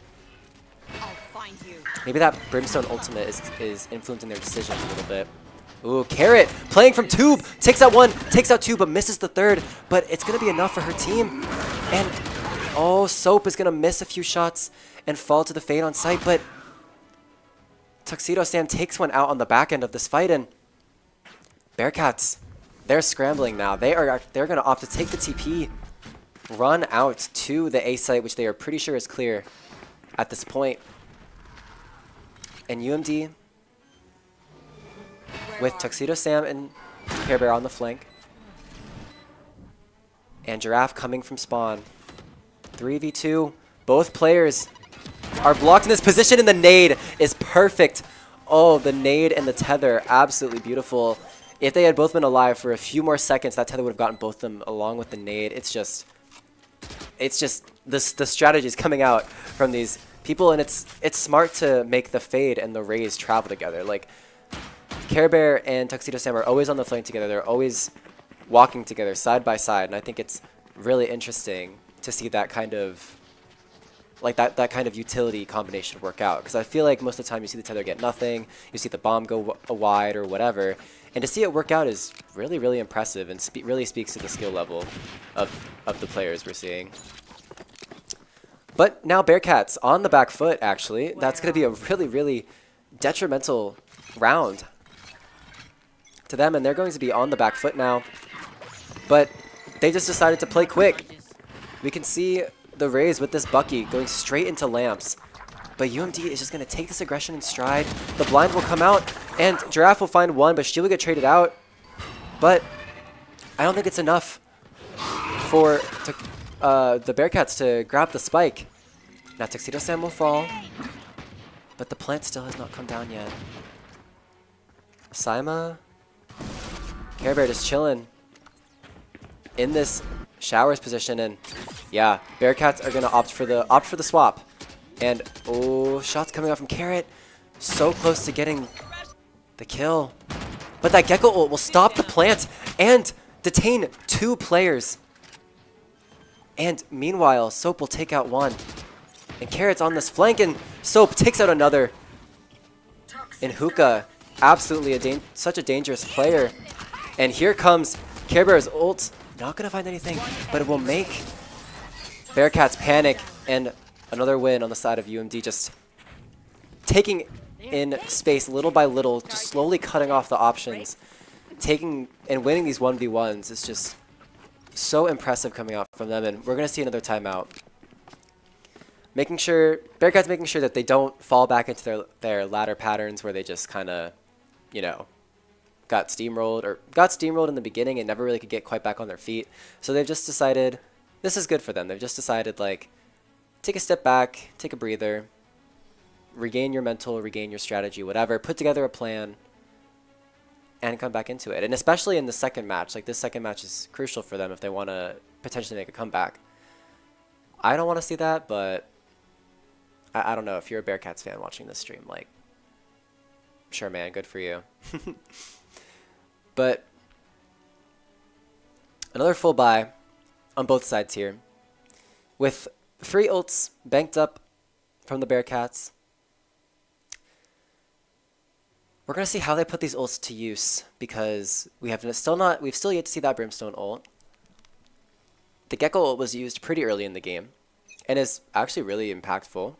maybe that Brimstone ultimate is influencing their decisions a little bit. Ooh, Carrot playing from Tube, takes out 1, takes out 2, but misses the 3rd, but it's going to be enough for her team. And oh, Soap is going to miss a few shots and fall to the Fade on site, but Tuxedo Sam takes one out on the back end of this fight, and Bearcats, they're scrambling now. They're going to opt to take the TP, run out to the A site, which they are pretty sure is clear at this point. And UMD with Tuxedo Sam and Care Bear on the flank, and Giraffe coming from spawn. 3v2. Both players are blocked in this position, and the nade is perfect. Oh, the nade and the tether, absolutely beautiful. If they had both been alive for a few more seconds, that tether would have gotten both of them along with the nade. It's just the strategy is coming out from these people, and it's smart to make the Fade and the Raze travel together. Like, Care Bear and Tuxedo Sam are always on the flank together. They're always walking together side by side, and I think it's really interesting to see that kind of that kind of utility combination work out, because I feel like most of the time you see the tether get nothing, you see the bomb go wide or whatever, and to see it work out is really, really impressive, and really speaks to the skill level of the players we're seeing. But now Bearcats on the back foot, actually. That's going to be a really, really detrimental round to them, and they're going to be on the back foot now. But they just decided to play quick. We can see the Raze with this Bucky going straight into lamps. But UMD is just going to take this aggression in stride. The blind will come out, and Giraffe will find one, but she will get traded out. But I don't think it's enough for the Bearcats to grab the spike. Now Tuxedo Sam will fall, but the plant still has not come down yet. Saima, Care Bear just chilling in this showers position, and yeah, Bearcats are gonna opt for the swap. And oh, shots coming out from Carrot, so close to getting the kill. But that Gecko ult will stop the plant and detain 2 players. And meanwhile, Soap will take out 1. And Carrot's on this flank, and Soap takes out another. And Hookah, absolutely such a dangerous player. And here comes Care Bear's ult, not gonna find anything, but it will make Bearcats panic, and another win on the side of UMD, just taking in space little by little, just slowly cutting off the options, taking and winning these 1v1s is just so impressive coming out from them, and we're gonna see another timeout. Bearcats making sure that they don't fall back into their ladder patterns where they just kind of, you know, got steamrolled in the beginning and never really could get quite back on their feet. So they've just decided, this is good for them. They've just decided, like, take a step back, take a breather, regain your mental, regain your strategy, whatever, put together a plan, and come back into it. And especially in the second match, like, this second match is crucial for them if they want to potentially make a comeback. I don't want to see that, but I don't know, if you're a Bearcats fan watching this stream, like, sure, man, good for you. But another full buy on both sides here, with 3 ults banked up from the Bearcats. We're gonna see how they put these ults to use, because we've still yet to see that Brimstone ult. The Gecko ult was used pretty early in the game, and is actually really impactful.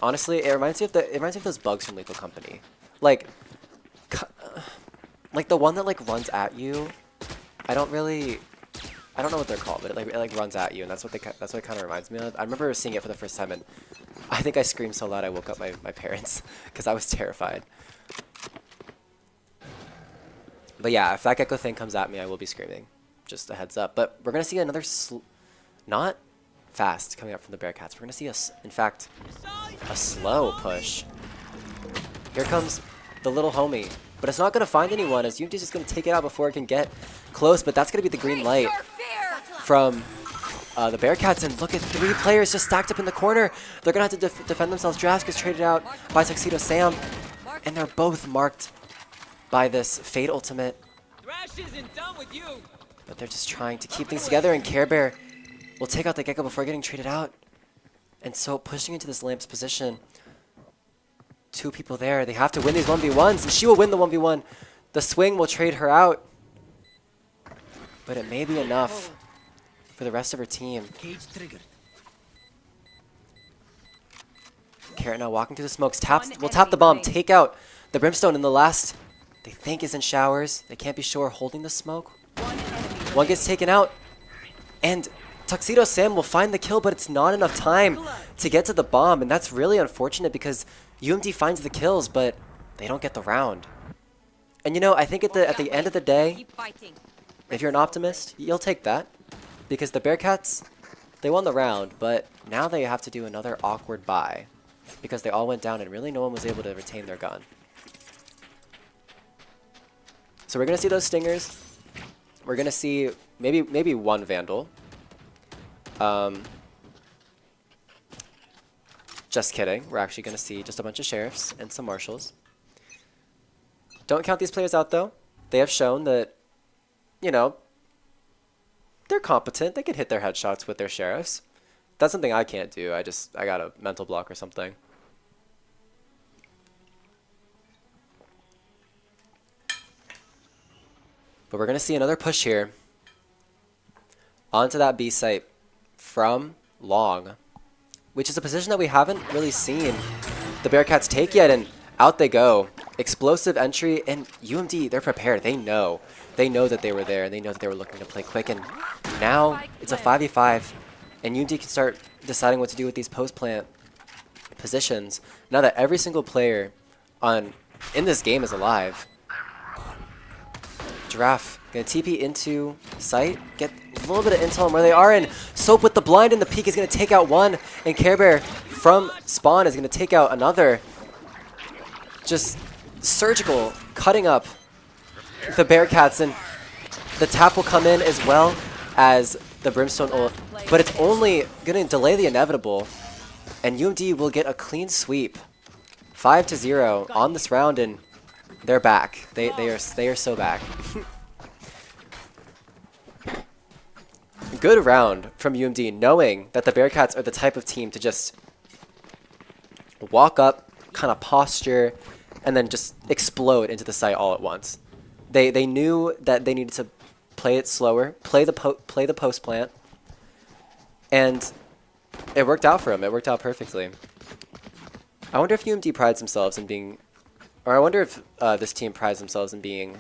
Honestly, it reminds me of those bugs from Lethal Company, like the one that like runs at you. I don't know what they're called, but it like runs at you, and that's what it kind of reminds me of. I remember seeing it for the first time, and I think I screamed so loud I woke up my parents because I was terrified. But yeah, if that Gecko thing comes at me, I will be screaming. Just a heads up. But we're gonna see another not fast coming up from the Bearcats. We're gonna see in fact a slow push. Here comes the little homie, but it's not gonna find anyone, as UMD's just gonna take it out before it can get close. But that's gonna be the green light from the Bearcats, and look at 3 players just stacked up in the corner. They're gonna have to defend themselves. Draft gets traded out by Tuxedo Sam, and they're both marked by this Fade ultimate. But they're just trying to keep things together, and Care Bear will take out the Gecko before getting traded out. And so pushing into this Lamps position, 2 people there. They have to win these 1v1s, and she will win the 1v1. The swing will trade her out, but it may be enough for the rest of her team. Carrot now walking through the smokes, will tap the bomb, take out the Brimstone in the last, they think is in showers. They can't be sure, holding the smoke. One gets taken out, and Tuxedo Sam will find the kill, but it's not enough time to get to the bomb, and that's really unfortunate because UMD finds the kills, but they don't get the round. And you know, I think at the end of the day, if you're an optimist, you'll take that, because the Bearcats, they won the round, but now they have to do another awkward buy because they all went down and really no one was able to retain their gun. So we're gonna see those stingers. We're gonna see maybe one Vandal. Just kidding. We're actually going to see just a bunch of Sheriffs and some Marshals. Don't count these players out, though. They have shown that, you know, they're competent. They can hit their headshots with their Sheriffs. That's something I can't do. I got a mental block or something. But we're going to see another push here onto that B site from Long, which is a position that we haven't really seen the Bearcats take yet, and out they go. Explosive entry, and UMD, they're prepared. They know that they were there, and they know that they were looking to play quick, and now it's a 5v5, and UMD can start deciding what to do with these post-plant positions now that every single player in this game is alive. Giraffe gonna TP into site, get a little bit of intel on where they are, and Soap with the blind and the peek is gonna take out one, and Care Bear from spawn is gonna take out another. Just surgical, cutting up the Bearcats, and the tap will come in as well as the Brimstone ult, but it's only gonna delay the inevitable, and UMD will get a clean sweep, 5-0 on this round, and they're back. They are so back. Good round from UMD, knowing that the Bearcats are the type of team to just walk up, kind of posture, and then just explode into the site all at once. They knew that they needed to play it slower, play the post plant, and it worked out for them. It worked out perfectly. I wonder if UMD prides themselves in being, or I wonder if this team prides themselves in being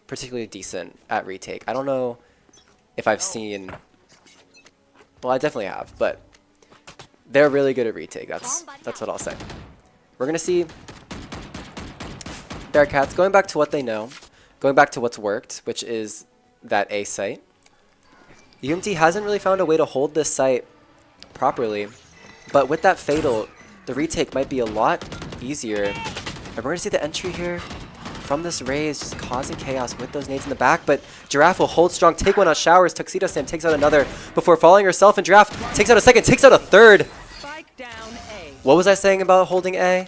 particularly decent at retake. I don't know if I've seen, well, I definitely have, but they're really good at retake. That's what I'll say. We're gonna see Bearcats going back to what they know, going back to what's worked, which is that A site. UMD hasn't really found a way to hold this site properly, but with that fatal, the retake might be a lot easier. And we're going to see the entry here from this Raze just causing chaos with those nades in the back, but Giraffe will hold strong, take one out Showers, Tuxedo Sam takes out another before falling herself, and Giraffe takes out a second, takes out a third. What was I saying about holding A?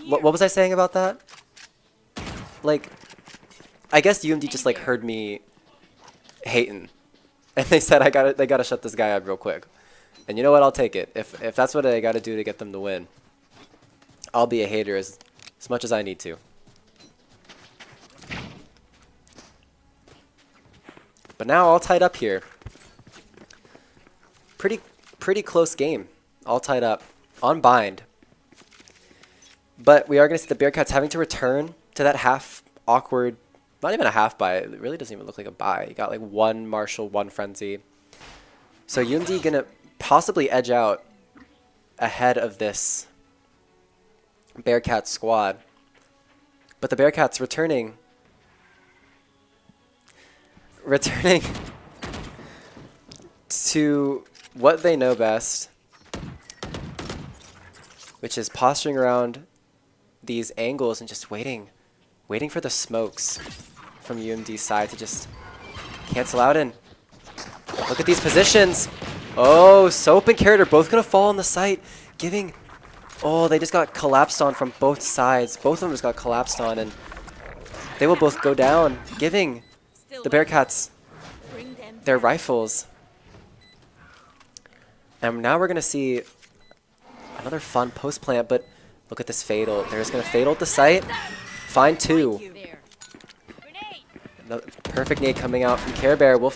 What was I saying about that? Like, I guess UMD just like heard me hating, and they said they gotta shut this guy up real quick. And you know what? I'll take it. If that's what I gotta do to get them to win, I'll be a hater as much as I need to. But now all tied up here. Pretty close game. All tied up on bind. But we are gonna see the Bearcats having to return to that half awkward, not even a half buy. It really doesn't even look like a buy. You got like one Marshall, one Frenzy. So UMD gonna possibly edge out ahead of this Bearcats squad. But the Bearcats returning to what they know best, which is posturing around these angles and just waiting for the smokes from UMD's side to just cancel out. And look at these positions. Oh, Soap and Carrot are both going to fall on the site, giving... Oh, they just got collapsed on from both sides. Both of them just got collapsed on, and they will both go down, giving the Bearcats their rifles. And now we're going to see another fun post plant, but look at this fatal. They're just going to fatal at the site. Find two. Another perfect nade coming out from Care Bear. We'll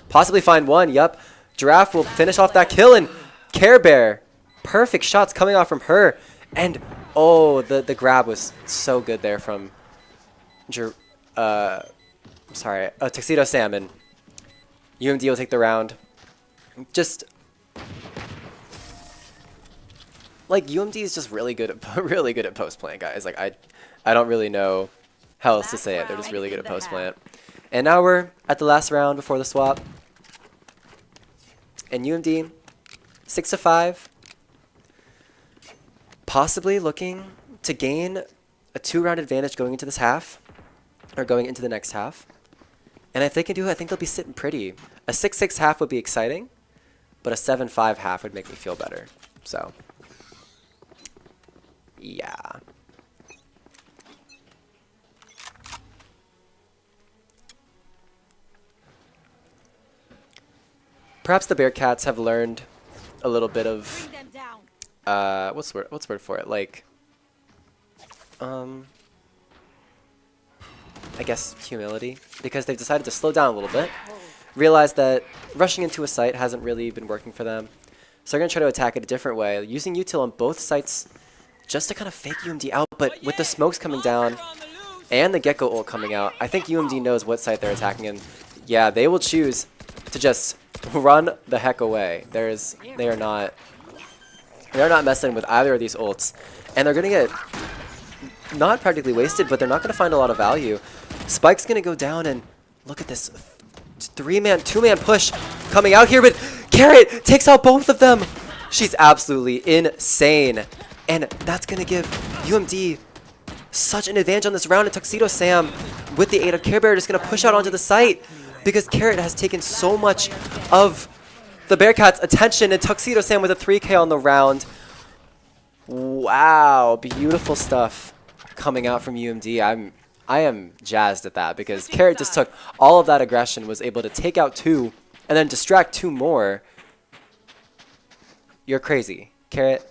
possibly find one. Yup. Giraffe will finish off that kill, and Care Bear. Perfect shots coming off from her. And oh, the grab was so good there from Tuxedo Salmon. UMD will take the round. Just like UMD is just really good at post plant, guys. Like I don't really know how else to say it. They're just really good at post plant. And now we're at the last round before the swap. And UMD 6-5. Possibly looking to gain a 2-round advantage going into this half, or going into the next half. And if they can do it, I think they'll be sitting pretty. A 6-6 half would be exciting, but a 7-5 half would make me feel better. So, yeah. Perhaps the Bearcats have learned a little bit of what's the word for it? Like, I guess humility, because they've decided to slow down a little bit, realize that rushing into a site hasn't really been working for them, so they're gonna try to attack it a different way, using util on both sites just to kind of fake UMD out. But with the smokes coming down and the Gecko ult coming out, I think UMD knows what site they're attacking, and yeah, they will choose to just run the heck away. They are not messing with either of these ults, and they're gonna get not practically wasted, but they're not gonna find a lot of value. Spike's gonna go down, and look at this 2-man push coming out here, but Carrot takes out both of them. She's absolutely insane, and that's gonna give UMD such an advantage on this round. And Tuxedo Sam, with the aid of Care Bear, just gonna push out onto the site, because Carrot has taken so much of the Bearcats' attention, and Tuxedo Sam with a 3K on the round. Wow, beautiful stuff coming out from UMD. I am jazzed at that, because Carrot just took all of that aggression, was able to take out 2, and then distract 2 more. You're crazy, Carrot.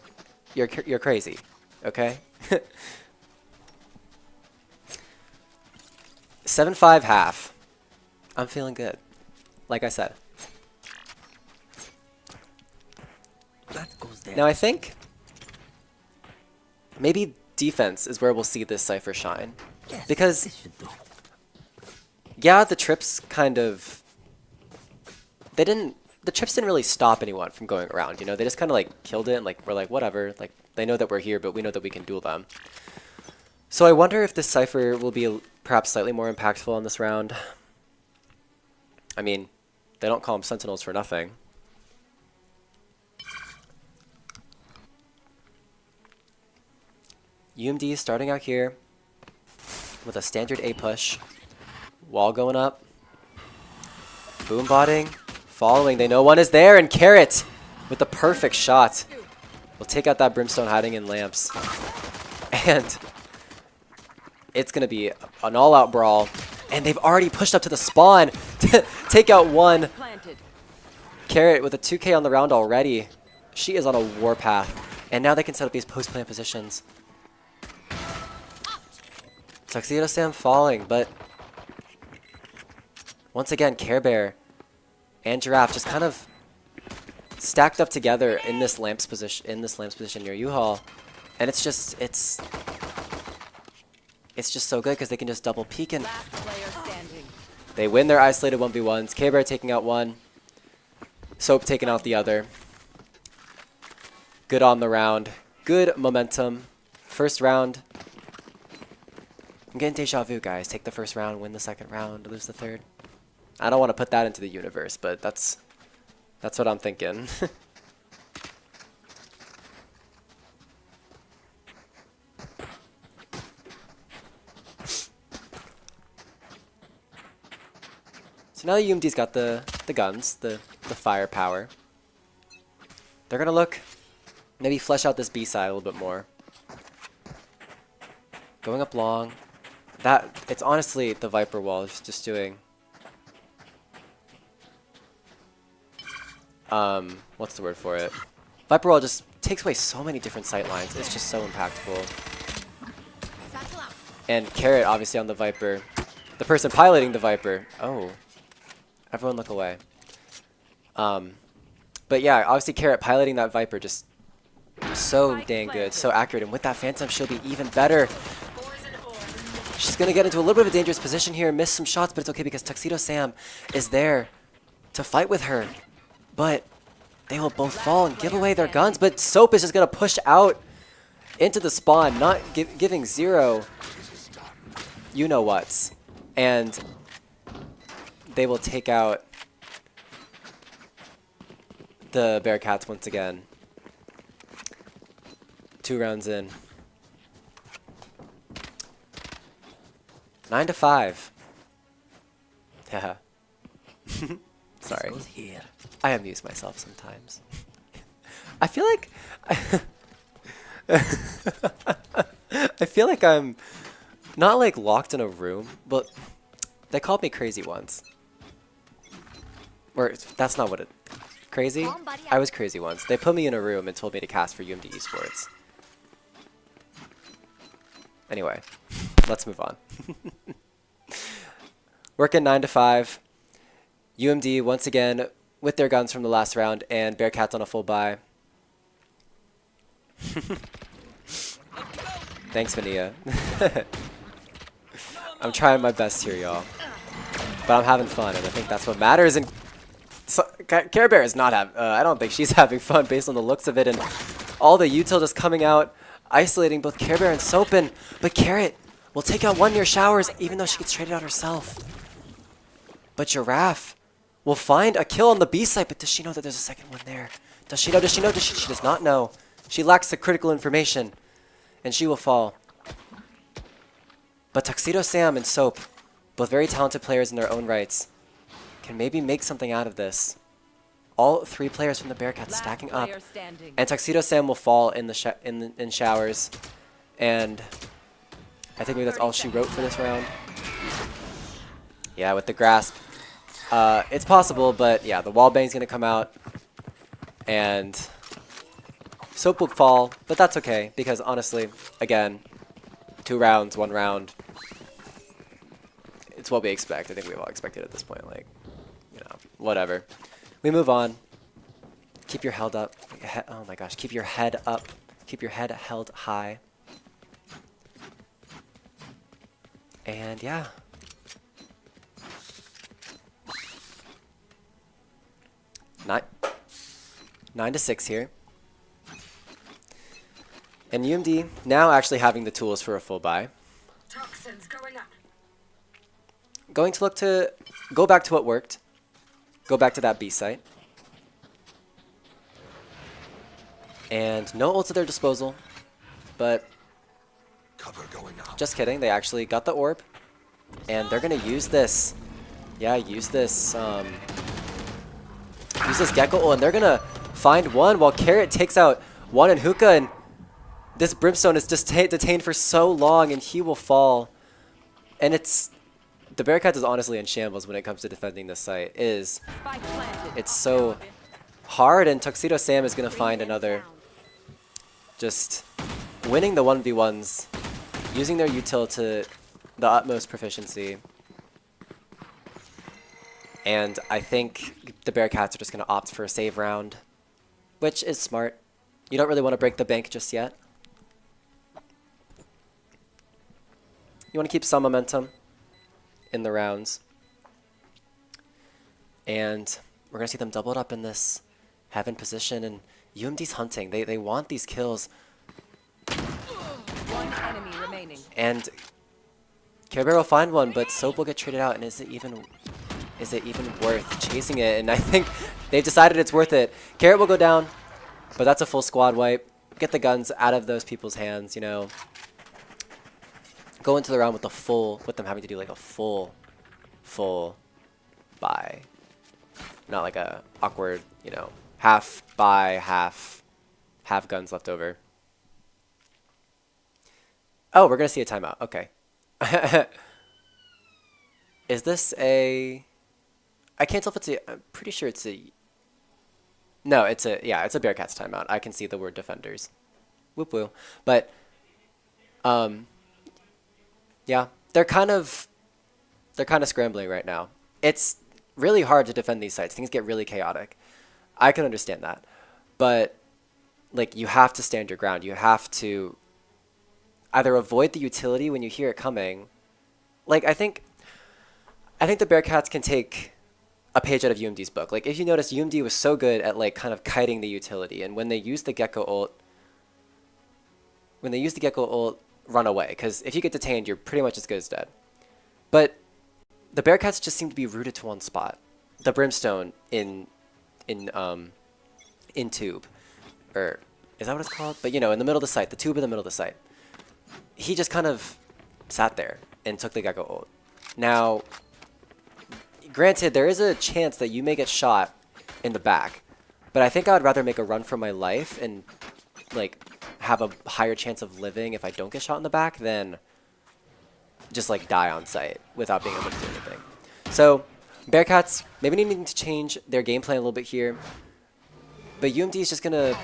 You're crazy, okay? 7-5 half. I'm feeling good. Like I said. Now I think maybe defense is where we'll see this Cypher shine. Because, yeah, the trips kind of... The trips didn't really stop anyone from going around, you know? They just kind of like killed it and like we're like, whatever. Like, they know that we're here, but we know that we can duel them. So I wonder if this Cypher will be perhaps slightly more impactful on this round. I mean, they don't call them Sentinels for nothing. UMD starting out here with a standard A push. Wall going up. Boom botting. Following. They know one is there. And Carrot with the perfect shot. Will take out that Brimstone hiding in lamps. And it's going to be an all-out brawl. And they've already pushed up to the spawn to take out one. Carrot with a 2K on the round already. She is on a warpath. And now they can set up these post-plant positions. Tuxedo Sam falling, but once again, Care Bear and Giraffe just kind of stacked up together in this lamps position near U-Haul, and it's just so good because they can just double peek and they win their isolated 1v1s. Care Bear taking out one, Soap taking out the other. Good on the round, good momentum. First round. I'm getting deja vu, guys. Take the first round, win the second round, lose the third. I don't want to put that into the universe, but that's what I'm thinking. So now UMD's got the guns, the firepower. They're gonna look, maybe flesh out this B side a little bit more. Going up long. It's honestly the Viper wall is just doing what's the word for it? Viper wall just takes away so many different sight lines. It's just so impactful. And Carrot obviously on the Viper. The person piloting the Viper. Oh. Everyone look away. But yeah, obviously Carrot piloting that Viper just so dang good, so accurate. And with that Phantom, she'll be even better. She's going to get into a little bit of a dangerous position here, miss some shots, but it's okay because Tuxedo Sam is there to fight with her. But they will both fall and give away their guns, but Soap is just going to push out into the spawn, not giving zero you-know-whats. And they will take out the Bearcats once again. 2 rounds in. 9-5. Haha. Sorry. I amuse myself sometimes. I feel like I feel like I'm not like locked in a room, but they called me crazy once. Or that's not what it... Crazy? I was crazy once. They put me in a room and told me to cast for UMD Esports. Anyway, let's move on. Working 9-5. UMD once again with their guns from the last round and Bearcats on a full buy. Thanks, Vania. I'm trying my best here, y'all. But I'm having fun, and I think that's what matters. And so, Care Bear is not having... I don't think she's having fun based on the looks of it. And all the util just coming out, isolating both Care Bear and Soapin. But Carrot will take out one near showers, even though she gets traded out herself. But Giraffe will find a kill on the B site, but does she know that there's a second one there? Does she know? Does she know? She does not know. She lacks the critical information, and she will fall. But Tuxedo Sam and Soap, both very talented players in their own rights, can maybe make something out of this. All 3 players from the Bearcats stacking up, and Tuxedo Sam will fall in the in showers, and I think maybe that's all she wrote for this round. Yeah, with the grasp, it's possible, but yeah, the wall bang's gonna come out, and Soap will fall, but that's okay because honestly, again, 2 rounds, 1 round. it's what we expect. I think we've all expected at this point. Like, you know, whatever. We move on. Keep your head up. Oh my gosh, keep your head up. Keep your head held high. And yeah. Nine to 6 here. And UMD now actually having the tools for a full buy. Toxins going up. Going to look to go back to what worked. Go back to that B site. And no ults at their disposal. But Cover going up. just kidding, they actually got the orb. And they're gonna use this. Yeah, use this Gecko ult, and they're gonna find one while Carrot takes out one and Hookah, and this Brimstone is just detained for so long and he will fall. And it's the Bearcats is honestly in shambles when it comes to defending this site. It's so hard, and Tuxedo Sam is gonna find another. Just winning the 1v1s, using their util to the utmost proficiency. And I think the Bearcats are just going to opt for a save round, which is smart. You don't really want to break the bank just yet. You want to keep some momentum in the rounds. And we're going to see them doubled up in this heaven position, and UMD's hunting. They want these kills. One enemy remaining. And Care Bear will find one, but Soap will get traded out, and is it even worth chasing it? And I think they've decided it's worth it. Carrot will go down, but that's a full squad wipe. Get the guns out of those people's hands, you know. Go into the round with with them having to do like a full buy. Not like a awkward, you know, half buy, half guns left over. Oh, we're gonna see a timeout. Okay. Is this a... I can't tell if it's a... I'm pretty sure it's a... No, it's a... Yeah, it's a Bearcats timeout. I can see the word defenders. Whoop woo. But, yeah, they're kind of scrambling right now. It's really hard to defend these sites. Things get really chaotic. I can understand that. But, like, you have to stand your ground. You have to either avoid the utility when you hear it coming. Like, I think the Bearcats can take a page out of UMD's book. Like, if you notice, UMD was so good at, like, kind of kiting the utility. And when they used the Gecko ult, run away. Because if you get detained, you're pretty much as good as dead. But the Bearcats just seem to be rooted to one spot. The Brimstone in tube. Or, is that what it's called? But, you know, in the middle of the site. The tube in the middle of the site. He just kind of sat there and took the Gecko ult. Now, granted, there is a chance that you may get shot in the back, but I think I would rather make a run for my life and, like, have a higher chance of living if I don't get shot in the back than just, like, die on site without being able to do anything. So, Bearcats maybe needing to change their game plan a little bit here, but UMD is just going to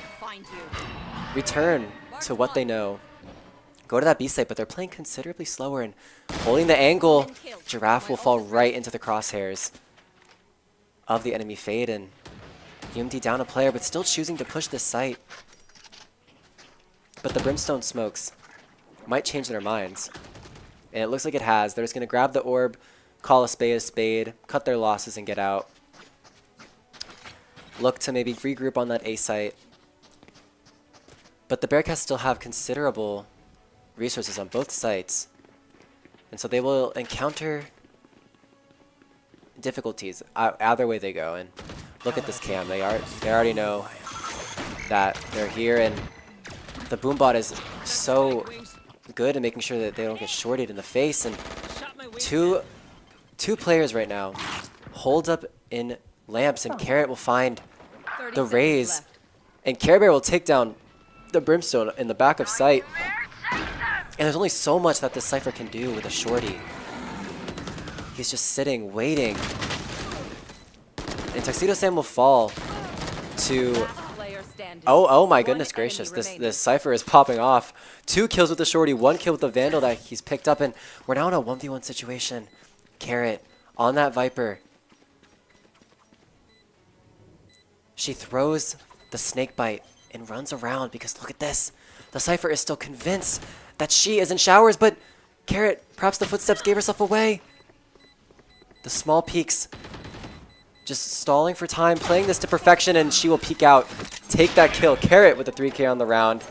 return to what they know. Go to that B site, but they're playing considerably slower and holding the angle. Giraffe will fall right into the crosshairs of the enemy Fade, and UMD down a player, but still choosing to push this site. But the Brimstone smokes might change their minds, and it looks like it has. They're just going to grab the orb, call a spade, cut their losses, and get out. Look to maybe regroup on that A site. But the Bearcats still have considerable resources on both sites, and so they will encounter difficulties either way they go. And look at this cam. They already know that they're here, and the boombot is so good at making sure that they don't get shorted in the face. And two players right now hold up in lamps, and Carrot will find the raise, and Care Bear will take down the Brimstone in the back of sight. And there's only so much that this Cypher can do with a shorty. He's just sitting, waiting. And Tuxedo Sam will fall to... Oh my goodness gracious. This Cypher is popping off. 2 kills with the shorty, 1 kill with the Vandal that he's picked up, and we're now in a 1v1 situation. Carrot on that Viper. She throws the snake bite and runs around because look at this. The Cypher is still convinced that she is in showers, but Carrot, perhaps the footsteps gave herself away. The small peeks just stalling for time, playing this to perfection, and she will peek out, take that kill. Carrot with the 3K on the round.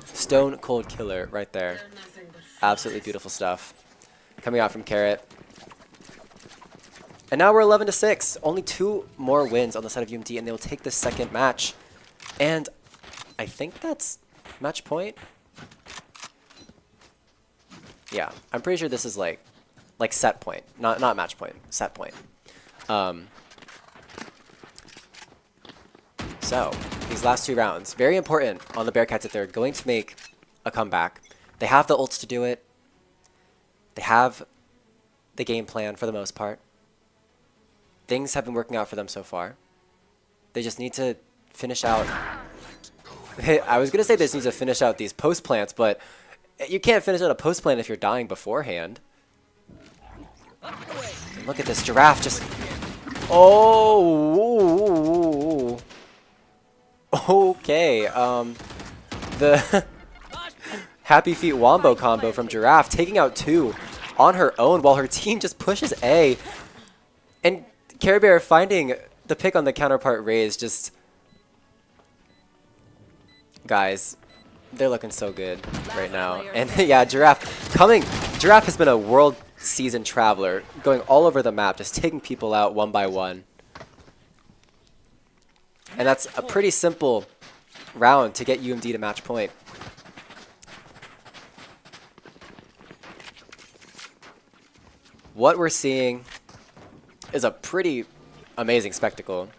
Stone cold killer right there. Absolutely beautiful stuff coming out from Carrot. And now we're 11-6. Only 2 more wins on the side of UMD, and they will take the second match. And I think that's match point. Yeah, I'm pretty sure this is like set point, not match point, set point. So these last 2 rounds, very important on the Bearcats if they're going to make a comeback. They have the ults to do it. They have the game plan for the most part. Things have been working out for them so far. They just need to finish out. I was going to say they just need to finish out these post plants, but you can't finish out a post plant if you're dying beforehand. And look at this Giraffe just... Oh! Okay, the Happy Feet Wombo combo from Giraffe, taking out 2 on her own while her team just pushes A. And Care Bear finding the pick on the counterpart raise, just... Guys, they're looking so good right now. And yeah, Giraffe coming. Giraffe has been a world season traveler, going all over the map, just taking people out one by one. And that's a pretty simple round to get UMD to match point. What we're seeing is a pretty amazing spectacle.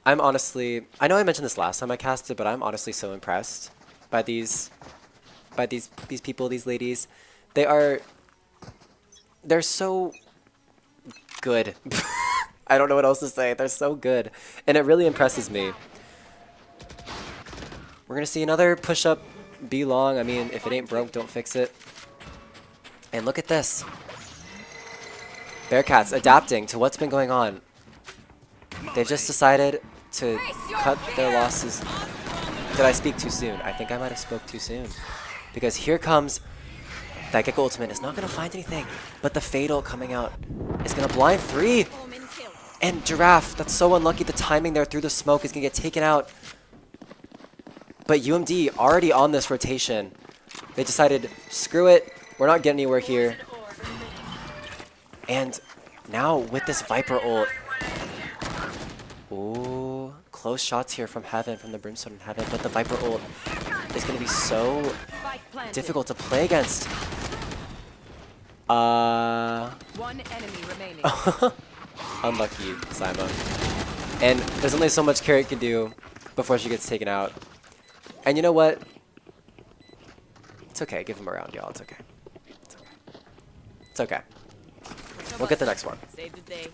I'm honestly, I know I mentioned this last time I casted, but I'm honestly so impressed by these people, these ladies. They're so good. I don't know what else to say. They're so good. And it really impresses me. We're going to see another push-up be long. I mean, if it ain't broke, don't fix it. And look at this. Bearcats adapting to what's been going on. They've just decided to cut their losses. Did I speak too soon? I think I might have spoke too soon. Because here comes that Gecko ultimate. Is not going to find anything. But the Fatal coming out is going to blind 3. And Giraffe, that's so unlucky. The timing there through the smoke is going to get taken out. But UMD already on this rotation. They decided, screw it. We're not getting anywhere here. And now with this Viper ult. Ooh, close shots here from Heaven, from the Brimstone in Heaven. But the Viper ult is going to be so difficult to play against. One enemy remaining. Unlucky, Simon. And there's only so much Carrot can do before she gets taken out. And you know what? It's okay. Give him a round, y'all. It's okay. It's okay. It's okay. We'll get the next one. Save the day.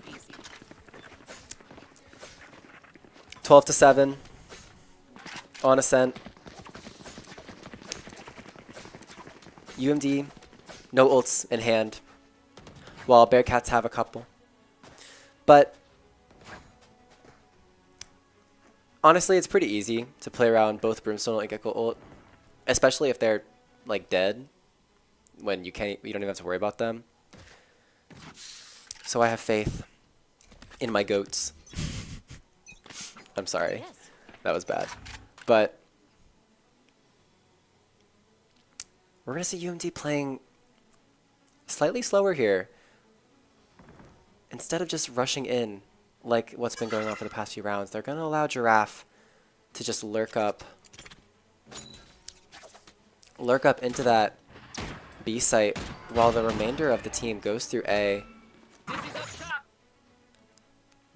Easy. 12-7 on Ascent. UMD, no ults in hand, while Bearcats have a couple. But honestly, it's pretty easy to play around both Brimstone and Gecko ult, especially if they're like dead when you don't even have to worry about them. So I have faith in my goats. I'm sorry. That was bad. But we're going to see UMD playing slightly slower here. Instead of just rushing in like what's been going on for the past few rounds, they're going to allow Giraffe to just lurk up into that B site while the remainder of the team goes through A.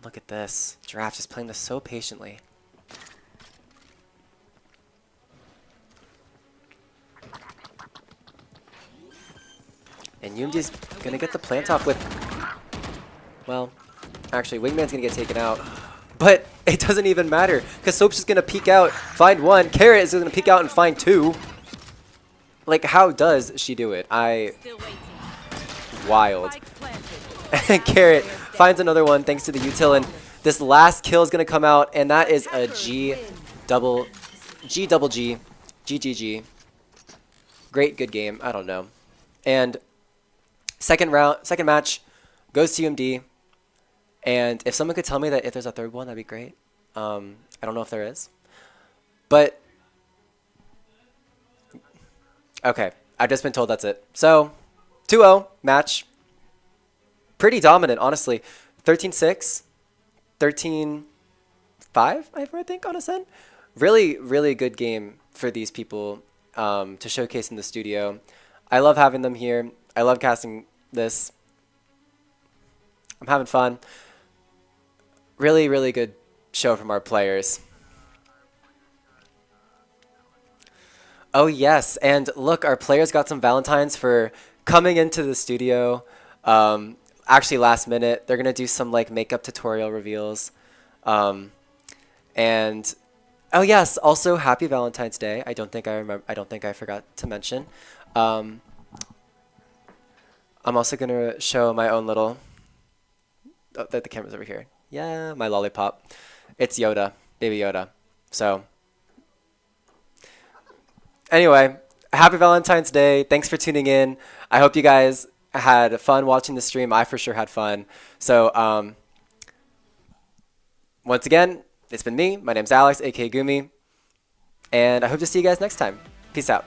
Look at this. Giraffe just playing this so patiently. And UMD's going to get the plant off with... Well, actually, Wingman's going to get taken out. But it doesn't even matter, because Soap's just going to peek out, find 1. Carrot is going to peek out and find 2. Like, how does she do it? Still waiting. Wild. Spike planted. Carrot finds another one thanks to the util, and this last kill is gonna come out, and that is a G double G. Great, good game. I don't know. And second match goes to UMD. And if someone could tell me that if there's a third one, that'd be great. I don't know if there is. But okay, I've just been told that's it. So 2-0 match. Pretty dominant, honestly. 13-6, 13-5, I think, on a end. Really, really good game for these people to showcase in the studio. I love having them here. I love casting this. I'm having fun. Really, really good show from our players. Oh, yes. And look, our players got some Valentines for coming into the studio. Actually, last minute. They're going to do some like makeup tutorial reveals. And oh, yes. Also, happy Valentine's Day. I don't think I forgot to mention. I'm also going to show my own little... Oh, the camera's over here. Yeah, my lollipop. It's Yoda, baby Yoda. So, anyway, happy Valentine's Day. Thanks for tuning in. I hope you guys had fun watching the stream. I for sure had fun. So, once again, it's been me. My name's Alex, aka Gumi. And I hope to see you guys next time. Peace out.